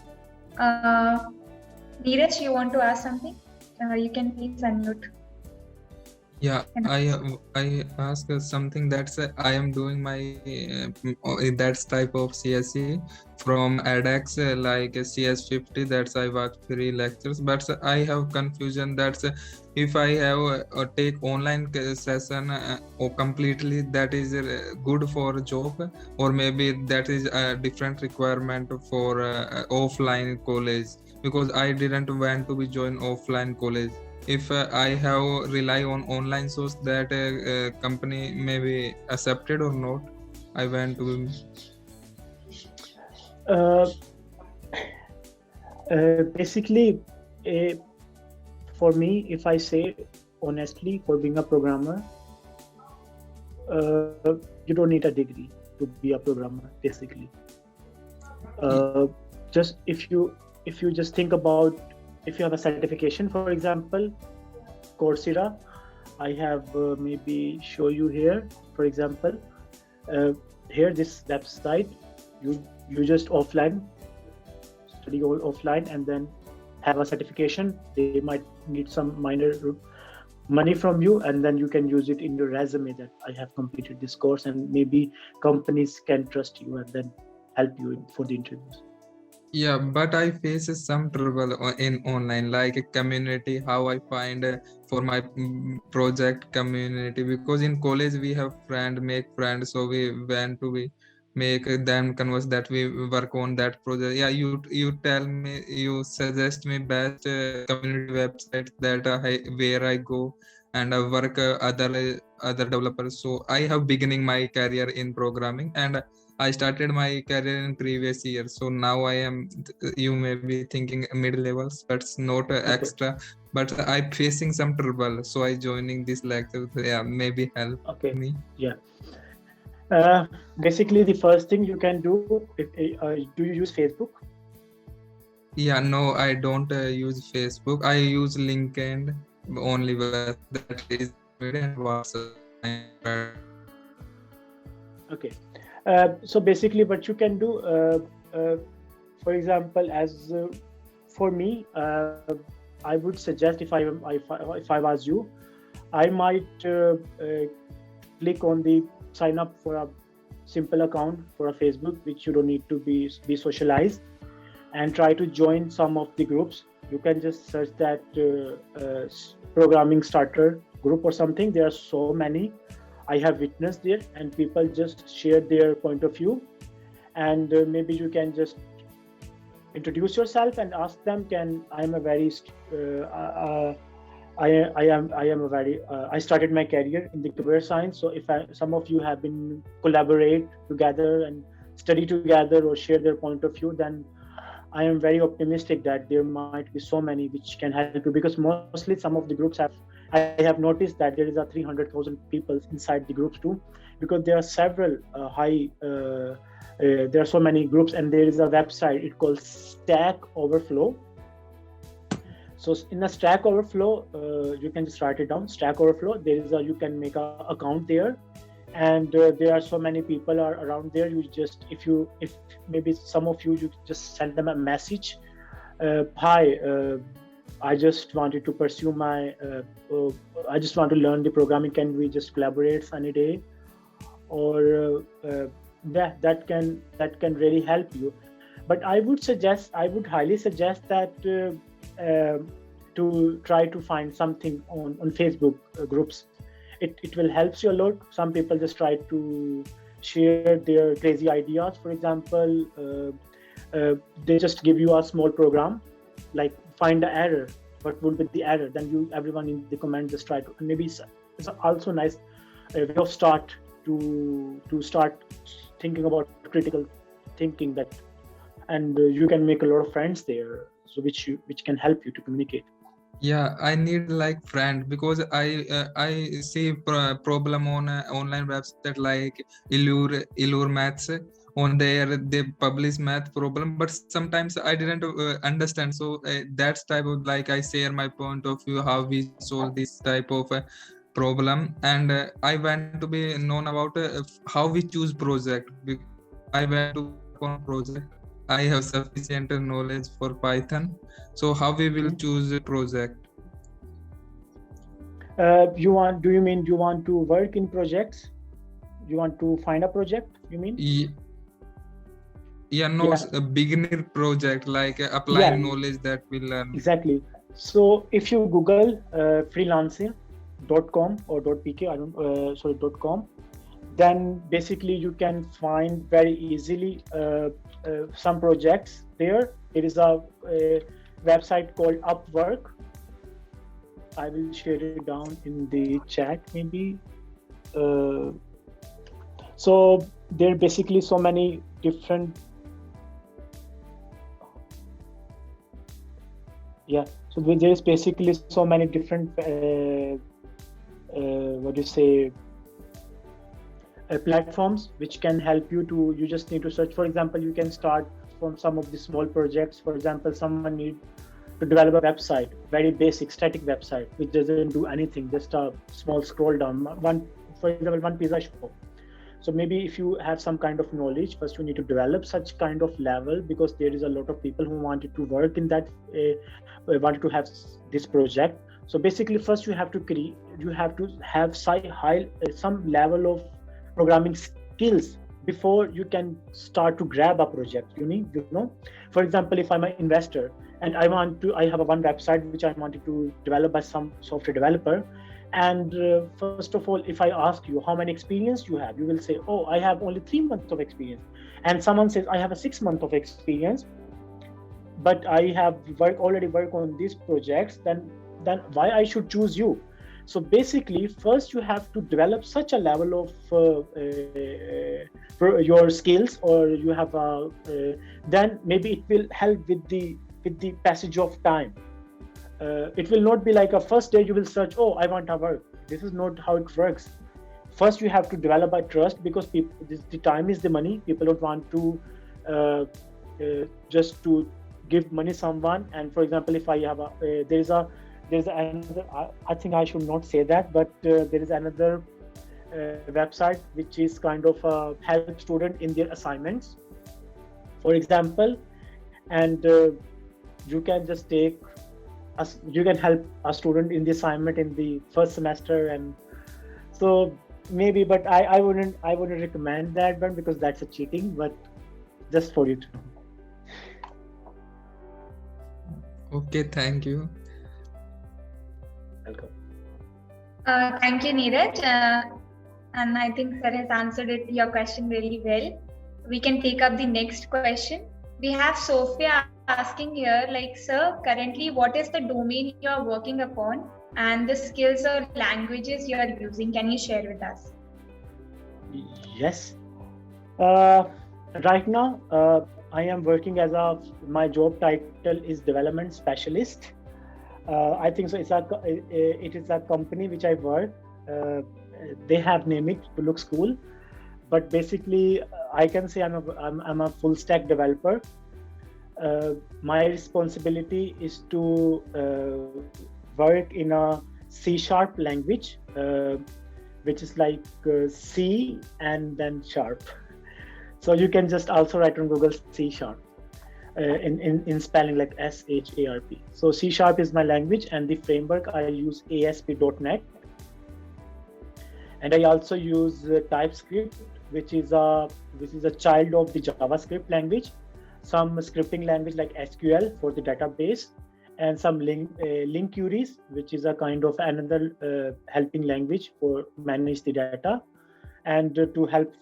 Neeraj, you want to ask something? You can please unmute. Yeah, I ask something that's I am doing my that's type of CSE from edX like CS50. That's I watch free lectures, but I have confusion. That's if I have take online session or completely, that is good for job, or maybe that is a different requirement for offline college, because I didn't want to be join offline college. If I have rely on online source, that company may be accepted or not. I want to basically for me, if I say honestly, for being a programmer, you don't need a degree to be a programmer, basically. Just if you just think about, if you have a certification, for example, Coursera, I have maybe show you here, for example, here this website, you just offline, study offline, and then have a certification. They might need some minor money from you, and then you can use it in your resume that I have completed this course, and maybe companies can trust you and then help you for the interviews. Yeah, but I face some trouble in online, like a community, how I find for my project community, because in college we have make friends, so we went to be make them converse that we work on that project. Yeah, you tell me, you suggest me best community websites that where I go and work other developers. So I have beginning my career in programming, and I started my career in previous year, so now I am. You may be thinking mid levels, but it's not extra. But I'm facing some trouble, so I joining this lecture. Yeah, maybe help me. Yeah. Basically, the first thing you can do, do you use Facebook? Yeah, no, I don't use Facebook. I use LinkedIn only, that is and WhatsApp. Okay. So basically, what you can do, for example, as for me, I would suggest, if I was you, I might click on the sign up for a simple account for a Facebook, which you don't need to be socialized, and try to join some of the groups. You can just search that programming starter group or something. There are so many I have witnessed there, and people just share their point of view, and maybe you can just introduce yourself and ask them, I started my career in the computer science, so if some of you have been collaborate together and study together or share their point of view, then I am very optimistic that there might be so many which can help you, because mostly some of the groups I have noticed that there is a 300,000 people inside the groups too, because there are several there are so many groups, and there is a website, it called Stack Overflow. So in a Stack Overflow, you can just write it down, Stack Overflow. You can make an account there, and there are so many people are around there. You just, if maybe some of you just send them a message. Hi, I just wanted to pursue my, I just want to learn the programming. Can we just collaborate any day? Or that can really help you. But I would highly suggest that to try to find something on Facebook groups. It will help you a lot. Some people just try to share their crazy ideas. For example, they just give you a small program, like find the error, what will be the error, then everyone in the comment just try to, and maybe it's also nice way of start to start thinking about critical thinking, that, and you can make a lot of friends there, so which can help you to communicate. Yeah, I need like friend because I see problem on online website like Illure Maths. On there they publish math problem, but sometimes I didn't understand. So that's type of like I share my point of view how we solve this type of problem, and I want to be known about how we choose project. I want to work on project. I have sufficient knowledge for Python. So how we will choose a project? Do you mean you want to work in projects? You want to find a project, you mean? Yeah, no, Yeah. a beginner project, like applying knowledge that we learn. Exactly. So if you Google freelancing.com or .pk, .com, then basically you can find very easily some projects there. There is a website called Upwork. I will share it down in the chat maybe. So there are basically so many different, so there is basically so many different platforms which can help you to, you just need to search. For example, you can start from some of the small projects. For example, someone need to develop a website, very basic static website which doesn't do anything, just a small scroll down, for example, one pizza shop. So maybe if you have some kind of knowledge, first you need to develop such kind of level, because there is a lot of people who wanted to work in that, wanted to have this project. So basically first you have to have some level of programming skills before you can start to grab a project. For example, if I'm an investor and I have one website which I wanted to develop by some software developer, and first of all, if I ask you how many experience you have, you will say, oh, I have only 3 months of experience. And someone says, I have a 6 month of experience, but I have already worked on these projects, then why I should choose you? So basically, first you have to develop such a level of your skills, or you have then maybe it will help with the passage of time. It will not be like a first day you will search, oh, I want to work. This is not how it works. First you have to develop a trust, because the time is the money. People don't want to just to give money someone. And for example, if I have there's another, I think I should not say that, but there is another website which is kind of help student in their assignments, for example, and you can just you can help a student in the assignment in the first semester. And so maybe, but I wouldn't recommend that one, because that's a cheating, but just for you to know. Okay, thank you. Welcome. Thank you, Neeraj. And I think sir has answered your question really well. We can take up the next question. We have Sophia asking here, like, sir, currently what is the domain you are working upon and the skills or languages you are using? Can you share with us? Yes. Right now, I am working my job title is development specialist. I think so. It is a company which I work. They have named it to look cool, but basically, I can say I'm a full stack developer. My responsibility is to work in a C# language, which is like C and then sharp. So you can just also write on Google C#. In spelling like SHARP. So C# is my language, and the framework I use ASP.NET, and I also use TypeScript, which is a child of the JavaScript language. Some scripting language like SQL for the database, and some link queries, which is a kind of another helping language for manage the data. And to help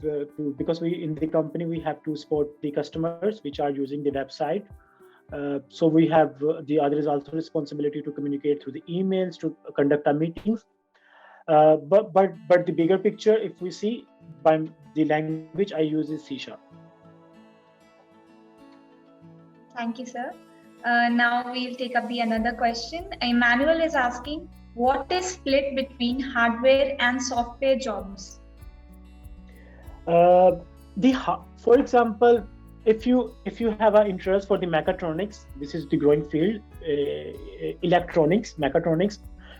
because we in the company we have to support the customers which are using the website So we have the other is also responsibility to communicate through the emails, to conduct our meetings. But the bigger picture, if we see, by the language I use is C#. Thank you, sir. Now we'll take up the another question. Emmanuel is asking, what is split between hardware and software jobs? For example, if you have an interest for the mechatronics, this is the growing field.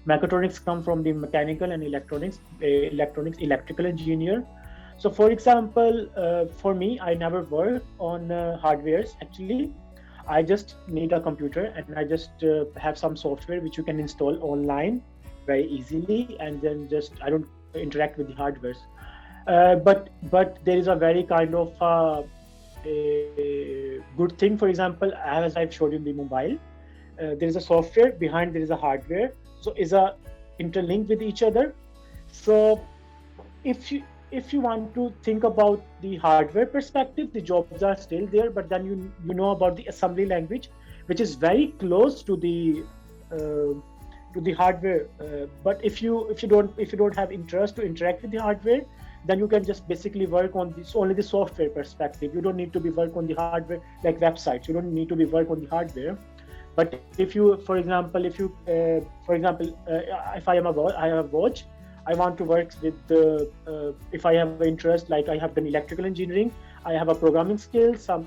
Mechatronics come from the mechanical and electrical engineer. So for example, for me, I never work on hardwares. Actually, I just need a computer, and I just have some software which you can install online very easily, and then I don't interact with the hardwares. But there is a very kind of a good thing. For example, as I've showed you in the mobile, there is a software behind, there is a hardware, so is a interlinked with each other. So if you want to think about the hardware perspective, the jobs are still there, but then you know about the assembly language, which is very close to the hardware. But if you don't have interest to interact with the hardware, then you can just basically work on this only the software perspective. You don't need to be work on the hardware like websites. You don't need to be work on the hardware. But if you, for example, if I have a watch, I want to work with if I have interest, like I have done electrical engineering, I have a programming skill, some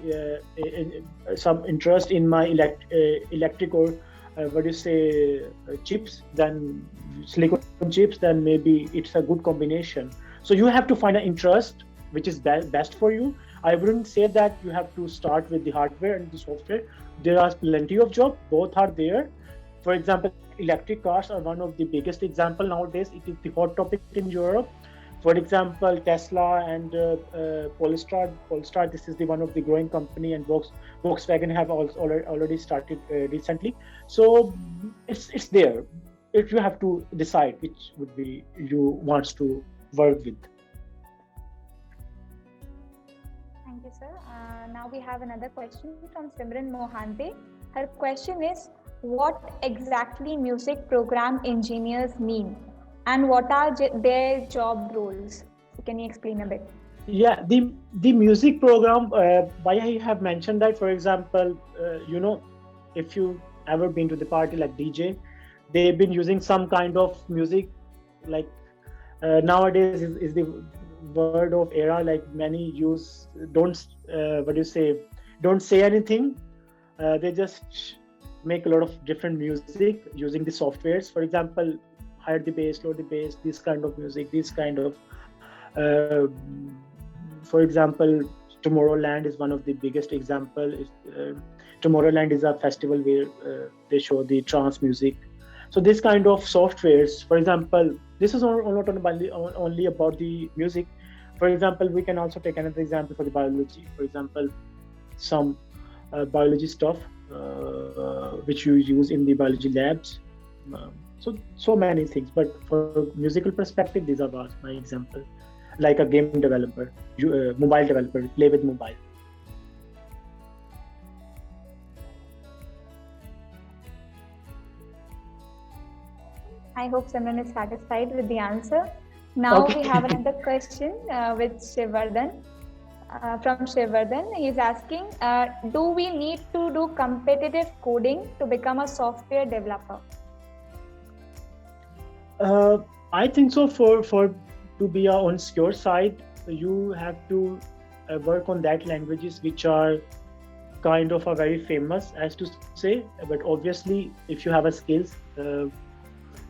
interest in my electric or chips, then silicon chips, then maybe it's a good combination. So you have to find an interest which is best for you. I wouldn't say that you have to start with the hardware and the software. There are plenty of jobs, both are there. For example, electric cars are one of the biggest example nowadays. It is the hot topic in Europe. For example, Tesla and Polestar, this is the one of the growing company, and Volkswagen have already started recently. So it's there. If you have to decide which would be you wants to work with. Thank you, sir. Now we have another question from Simran Mohante. Her question is, what exactly music program engineers mean, and what are their job roles? So can you explain a bit? Yeah, the music program, why I have mentioned that, for example, if you ever been to the party like DJ, they've been using some kind of music, like nowadays is the word of era, like many use don't say anything. They just make a lot of different music using the softwares. For example, higher the bass, lower the bass, this kind of music, this kind of for example, Tomorrowland is one of the biggest example. Tomorrowland is a festival where they show the trance music. So this kind of softwares, for example, this is not only about the music. For example, we can also take another example for the biology. For example, some biology stuff which you use in the biology labs. So many things. But for musical perspective, these are my example. Like a game developer, mobile developer, play with mobile. I hope Simran is satisfied with the answer. Now Okay. we have another question with Shivardhan. From Shivardhan, he is asking, do we need to do competitive coding to become a software developer? I think so. For to be on secure side, you have to work on that languages which are kind of a very famous, as to say. But obviously, if you have a skills,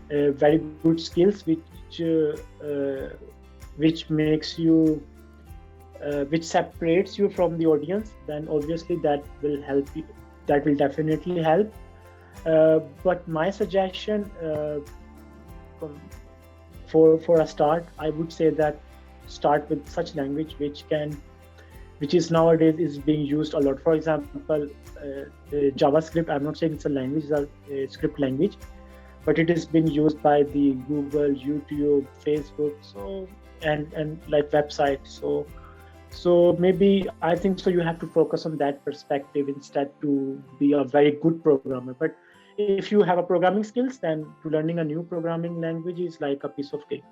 very good skills which makes you which separates you from the audience, then obviously that will help you. That will definitely help. But my suggestion for a start, I would say that start with such language which is nowadays is being used a lot. For example, JavaScript. I'm not saying it's a language, it's a script language, but it has been used by the Google, YouTube, Facebook, so and like websites. So So maybe I think so you have to focus on that perspective instead to be a very good programmer. But if you have a programming skills, then to learning a new programming language is like a piece of cake.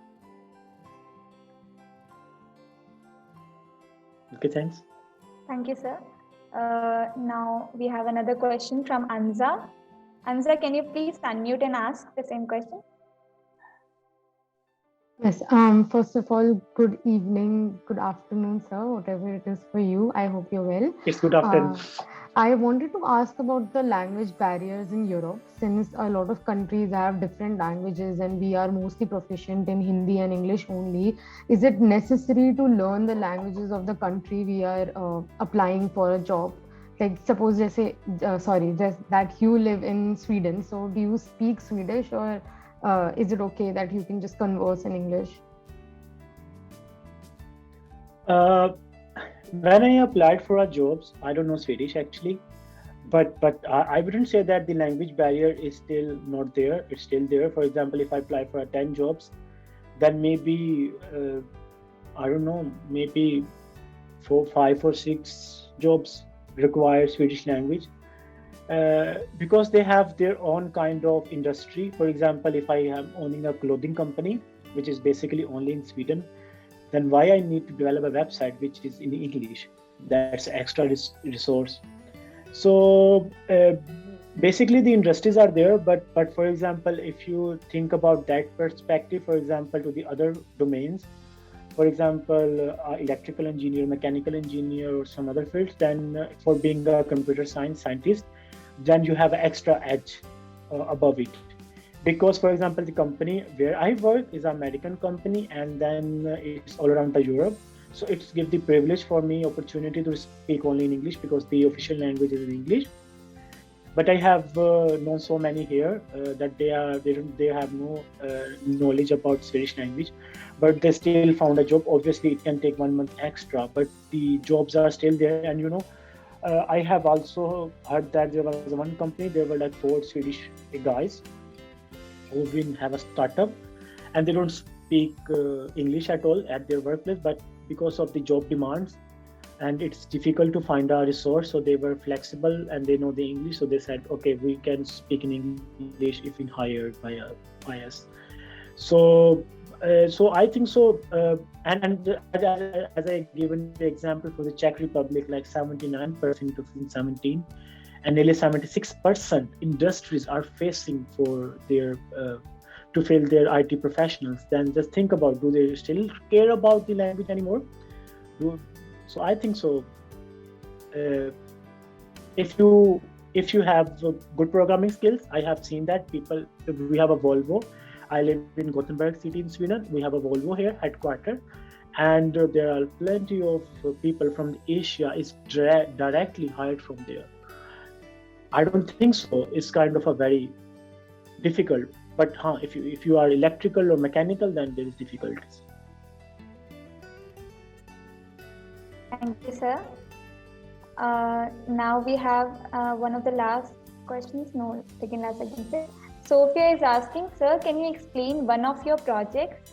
Okay, thanks. Thank you, sir. Now we have another question from Anza. Anza, can you please unmute and ask the same question? Yes. First of all, good evening, good afternoon, sir, whatever it is for you. I hope you're well. It's good afternoon. I wanted to ask about the language barriers in Europe, since a lot of countries have different languages and we are mostly proficient in Hindi and English only. Is it necessary to learn the languages of the country we are applying for a job? Like suppose just that you live in Sweden. So do you speak Swedish, or is it okay that you can just converse in English? When I applied for a jobs, I don't know Swedish actually, but I wouldn't say that the language barrier is still not there. It's still there. For example, if I apply for 10 jobs, then maybe I don't know, maybe 4, 5 or 6 jobs require Swedish language. Because they have their own kind of industry. For example, if I am owning a clothing company, which is basically only in Sweden, then why I need to develop a website which is in English? That's extra resource. So basically the industries are there, but for example, if you think about that perspective, for example, to the other domains, for example, electrical engineer, mechanical engineer, or some other fields, then for being a computer science scientist, then you have an extra edge above it. Because, for example, the company where I work is an American company, and then it's all around the Europe. So it's give the privilege for me opportunity to speak only in English because the official language is in English. But I have known so many here that they have no knowledge about Swedish language, but they still found a job. Obviously, it can take 1 month extra, but the jobs are still there. And I have also heard that there was one company, there were like 4 Swedish guys who didn't have a startup, and they don't speak English at all at their workplace, but because of the job demands and it's difficult to find a resource, so they were flexible and they know the English, so they said, okay, we can speak in English if hired by us. So I think so, and as I given the example for the Czech Republic, like 79% of 2017, and nearly 76% industries are facing for their to fill their IT professionals. Then just think about, do they still care about the language anymore? So I think so. If you have good programming skills, I have seen that people. We have a Volvo. I live in Gothenburg city in Sweden. We have a Volvo here, headquarters, and there are plenty of people from Asia is directly hired from there. I don't think so. It's kind of a very difficult. But if you are electrical or mechanical, then there is difficulties. Thank you, sir. Now we have one of the last questions. No, second last, I can say. Sophia is asking, sir, can you explain one of your projects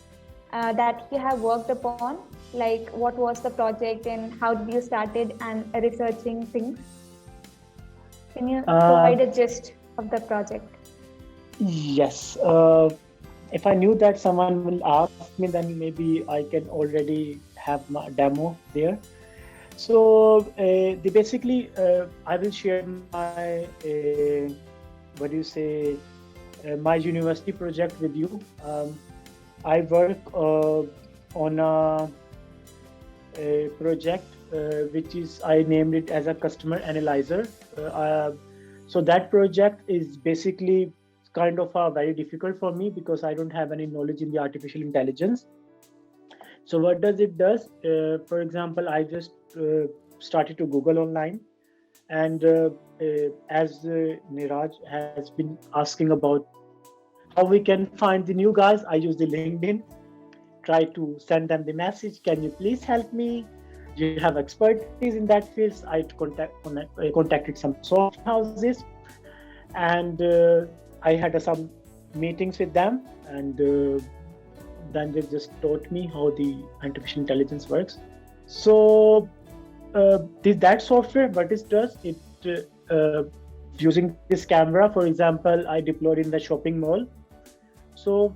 that you have worked upon? Like, what was the project and how did you started and researching things? Can you provide a gist of the project? Yes. If I knew that someone will ask me, then maybe I can already have my demo there. So basically, I will share my my university project with you. I work on a project which is, I named it as a customer analyzer. So that project is basically kind of very difficult for me because I don't have any knowledge in the artificial intelligence. So what does it does? For example, I just started to Google online, and as Niraj has been asking about how we can find the new guys, I use the LinkedIn, try to send them the message, can you please help me? Do you have expertise in that field? I contacted some software houses, and I had some meetings with them, and then they just taught me how the artificial intelligence works. So that software, what it does, using this camera, for example, I deployed in the shopping mall. So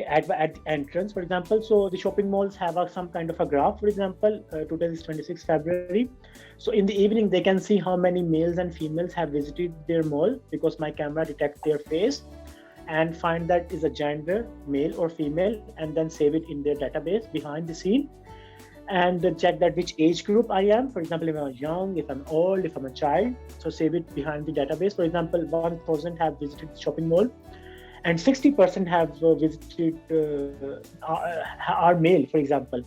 at the entrance, for example, so the shopping malls have some kind of a graph. For example, today is 26th February. So in the evening, they can see how many males and females have visited their mall, because my camera detects their face and find that is a gender, male or female, and then save it in their database behind the scene, and check that which age group I am. For example, if I'm young, if I'm old, if I'm a child, so save it behind the database. For example, 1,000 have visited the shopping mall, and 60% have visited are male, for example.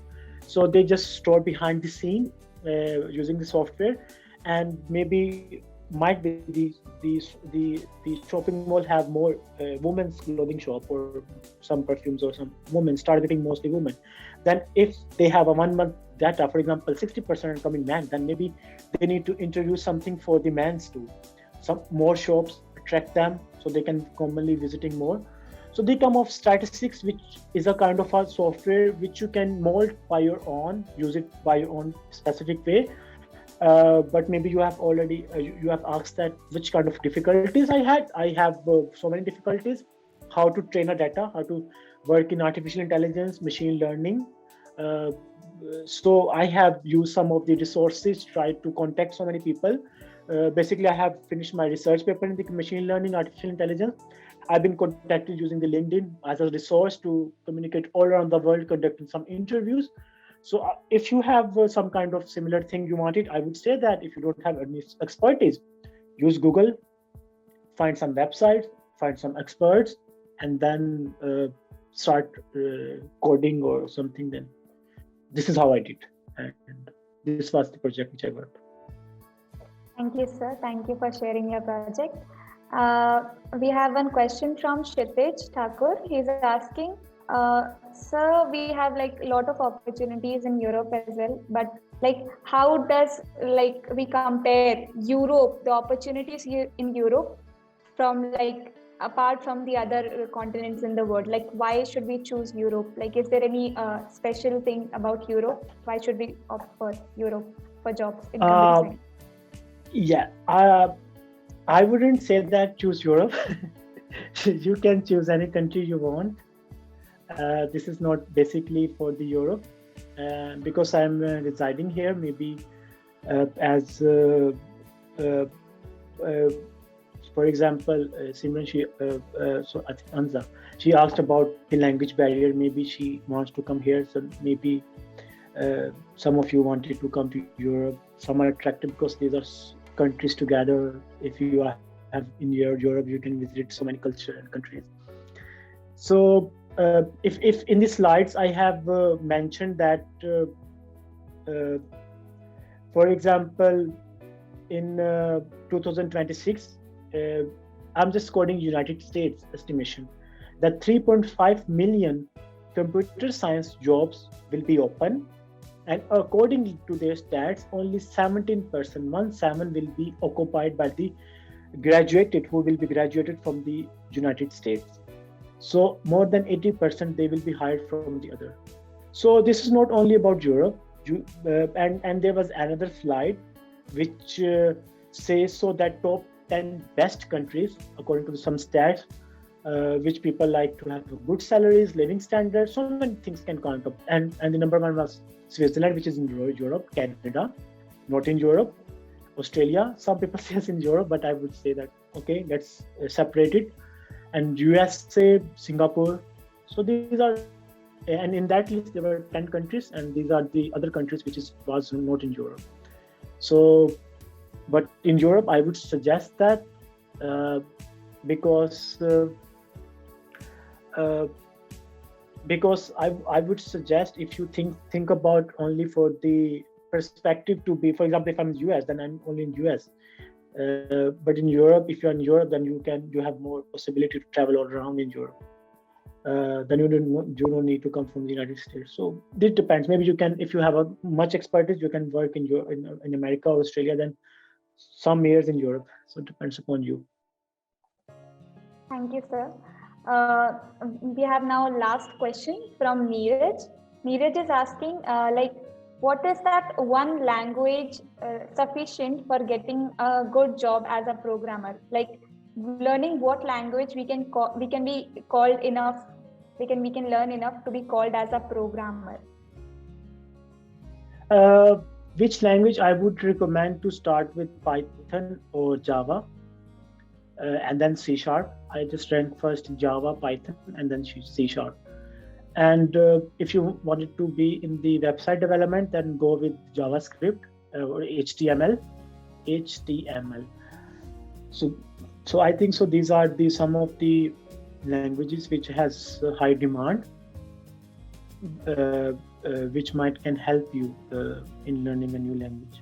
So they just store behind the scene using the software, and maybe might be the shopping mall have more women's clothing shop, or some perfumes, or some women's targeting mostly women. Then if they have a 1 month data, for example, 60% are coming men, then maybe they need to introduce something for the men's too. Some more shops attract them, so they can commonly visiting more. So they come off statistics, which is a kind of a software which you can mold by your own, use it by your own specific way. But maybe you have already you have asked that which kind of difficulties I had. I have so many difficulties: how to train a data, how to work in artificial intelligence, machine learning. Uh, so I have used some of the resources, tried to contact so many people. Basically, I have finished my research paper in the machine learning, artificial intelligence. I've been contacted using the LinkedIn as a resource to communicate all around the world, conducting some interviews. So if you have some kind of similar thing you wanted, I would say that if you don't have any expertise, use Google, find some websites, find some experts, and then start coding or something. Then this is how I did, and this was the project which I worked. Thank you, sir. Thank you for sharing your project. We have one question from Kshitij Thakur. He's asking, sir, we have like a lot of opportunities in Europe as well, but like how does like we compare Europe, the opportunities in Europe from like apart from the other continents in the world? Like why should we choose Europe? Like is there any special thing about Europe? Why should we opt for Europe for jobs in computer science? Yeah, I wouldn't say that choose Europe. You can choose any country you want. This is not basically for the Europe, because I'm residing here. Maybe as for example, Simran, so I think Anza, she asked about the language barrier. Maybe she wants to come here. So maybe some of you wanted to come to Europe. Some are attracted because these are countries together. If you have in Europe, you can visit so many cultures and countries. So if in the slides I have mentioned that, for example, in 2026, I'm just quoting United States estimation that 3.5 million computer science jobs will be open. And according to their stats, only 17% will be occupied by the graduated who will be graduated from the United States. So more than 80% they will be hired from the other. So this is not only about Europe. And there was another slide which says so that top 10 best countries according to some stats, which people like to have good salaries, living standards, so many things can count up. And the number one was Switzerland, which is in Europe, Canada, not in Europe, Australia. Some people say it's in Europe, but I would say that, okay, let's separate it. And USA, Singapore. So these are, and in that list, there were 10 countries, and these are the other countries which was not in Europe. So, but in Europe, I would suggest that because I would suggest if you think about only for the perspective to be, for example, if I'm in US, then I'm only in US. But in Europe, if you're in Europe, then you have more possibility to travel all around in Europe. Then you don't need to come from the United States. So this depends. Maybe you can, if you have a much expertise, you can work in America or Australia, then some years in Europe. So it depends upon you. Thank you, sir. We have now last question from Neeraj. Neeraj is asking, like, what is that one language sufficient for getting a good job as a programmer? Like learning what language we can be called enough, we can learn enough to be called as a programmer. Which language I would recommend to start with? Python or Java, and then C Sharp. I just rank first Java, Python, and then C Sharp. And if you wanted to be in the website development, then go with JavaScript or HTML. So I think so. These are some of the languages which has high demand, which can help you in learning a new language.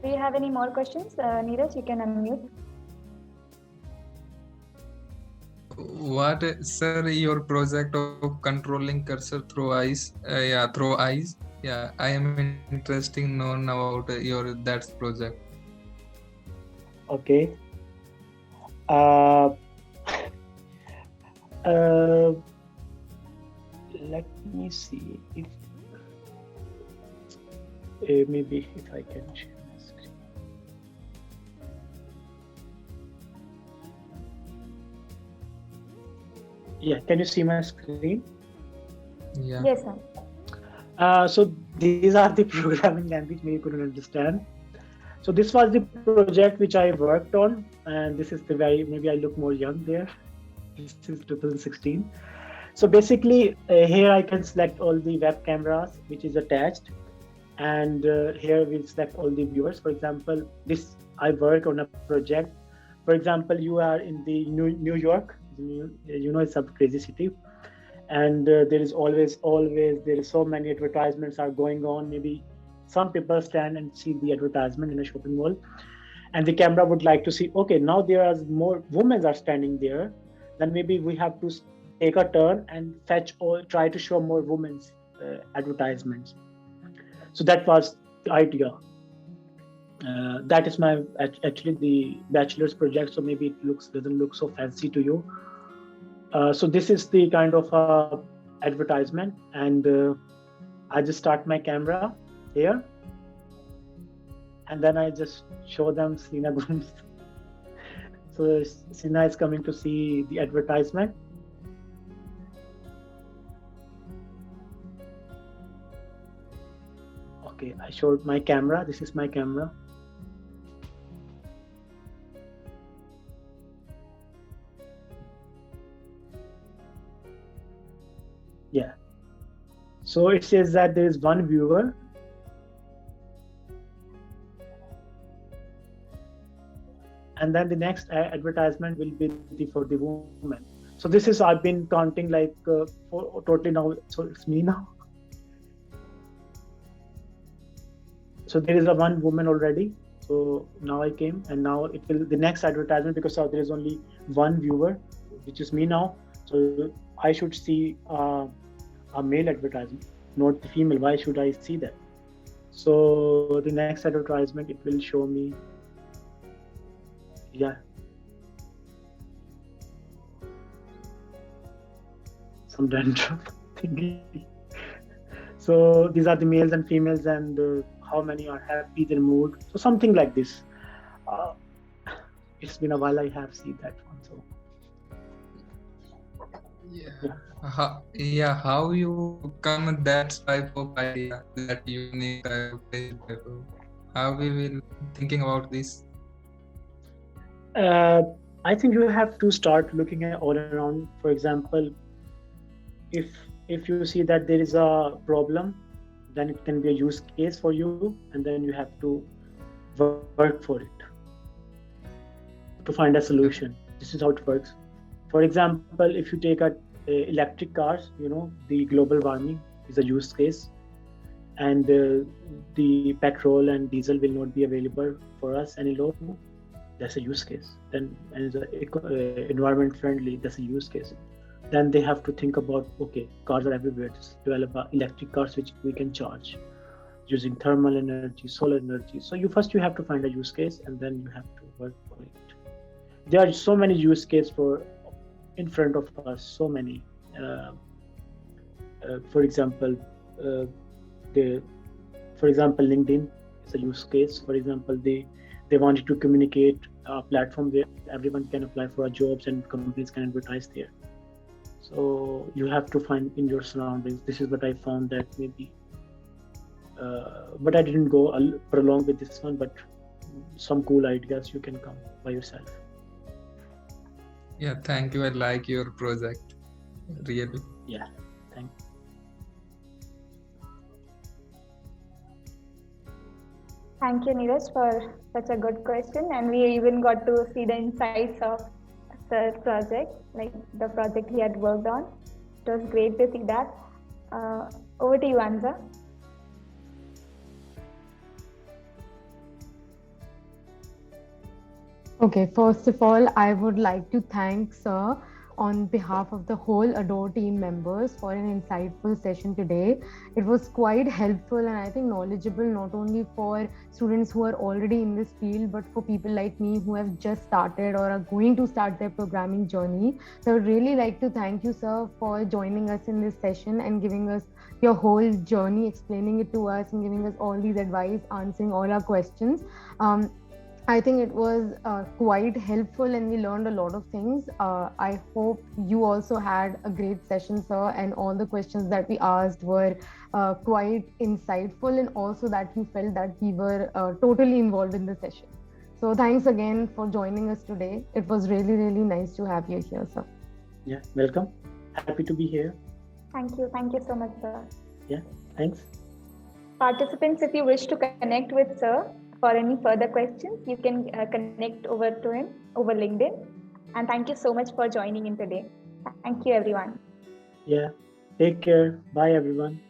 Do you have any more questions, Neeraj? You can unmute. What, sir, your project of controlling cursor through eyes? Through eyes. Yeah, I am interested in knowing about that project. Okay. Let me see if maybe if I can share my screen. Yeah, can you see my screen? Yeah. Yes, sir. So these are the programming language maybe you couldn't understand. So this was the project which I worked on, and this is the maybe I look more young there. This is 2016. So basically here I can select all the web cameras which is attached, and here we'll select all the viewers. For example, I work on a project. For example, you are in the New York, it's a crazy city, and there is always there is so many advertisements are going on. Maybe some people stand and see the advertisement in a shopping mall, and the camera would like to see, okay, now there are more women are standing there, then maybe we have to take a turn and try to show more women's advertisements. So that was the idea. That is my actually the bachelor's project, so maybe it doesn't look so fancy to you. So this is the kind of advertisement, and I just start my camera here, and then I just show them Sina Gums. So Sina is coming to see the advertisement. Okay, I showed my camera. This is my camera. Yeah. So it says that there is one viewer. And then the next advertisement will be for the woman. So this is, I've been counting like for totally now. So it's me now. So there is one woman already. So now I came, and now it will the next advertisement, because there is only one viewer, which is me now. So I should see a male advertisement, not the female. Why should I see that? So the next advertisement, it will show me. Yeah. Some dandruff thingy. So these are the males and females, and how many are happy, their mood. So something like this. It's been a while I have seen that one. So yeah. How you come that type of idea, that unique type of how we will thinking about this? I think you have to start looking at all around. For example, if you see that there is a problem, then it can be a use case for you, and then you have to work for it to find a solution. This is how it works. For example, if you take electric cars, the global warming is a use case, and the petrol and diesel will not be available for us any longer. That's a use case. Then, and environment friendly, that's a use case. Then they have to think about, okay, cars are everywhere. Just develop electric cars which we can charge using thermal energy, solar energy. So you have to find a use case, and then you have to work for it. There are so many use cases in front of us, so many. For example, LinkedIn is a use case. For example, they wanted to communicate a platform where everyone can apply for jobs and companies can advertise there. So you have to find in your surroundings. This is what I found that maybe, but I didn't go prolong with this one. But some cool ideas you can come by yourself. Yeah, thank you. I like your project, really. Yeah, thank you. Thank you, Neeraj, for such a good question. And we even got to see the insights of Sir's project, like the project he had worked on. It was great to see that. Over to you, Anza. Okay, first of all, I would like to thank Sir on behalf of the whole Adore team members for an insightful session today. It was quite helpful and I think knowledgeable not only for students who are already in this field, but for people like me who have just started or are going to start their programming journey. So I would really like to thank you, Sir, for joining us in this session and giving us your whole journey, explaining it to us and giving us all these advice, answering all our questions. I think it was quite helpful and we learned a lot of things. I hope you also had a great session, sir, and all the questions that we asked were quite insightful and also that you felt that we were totally involved in the session. So thanks again for joining us today. It was really, really nice to have you here, sir. Yeah, welcome. Happy to be here. Thank you. Thank you so much, sir. Yeah, thanks. Participants, if you wish to connect with Sir for any further questions, you can connect over to him over LinkedIn. And thank you so much for joining in today. Thank you, everyone. Yeah, take care. Bye, everyone.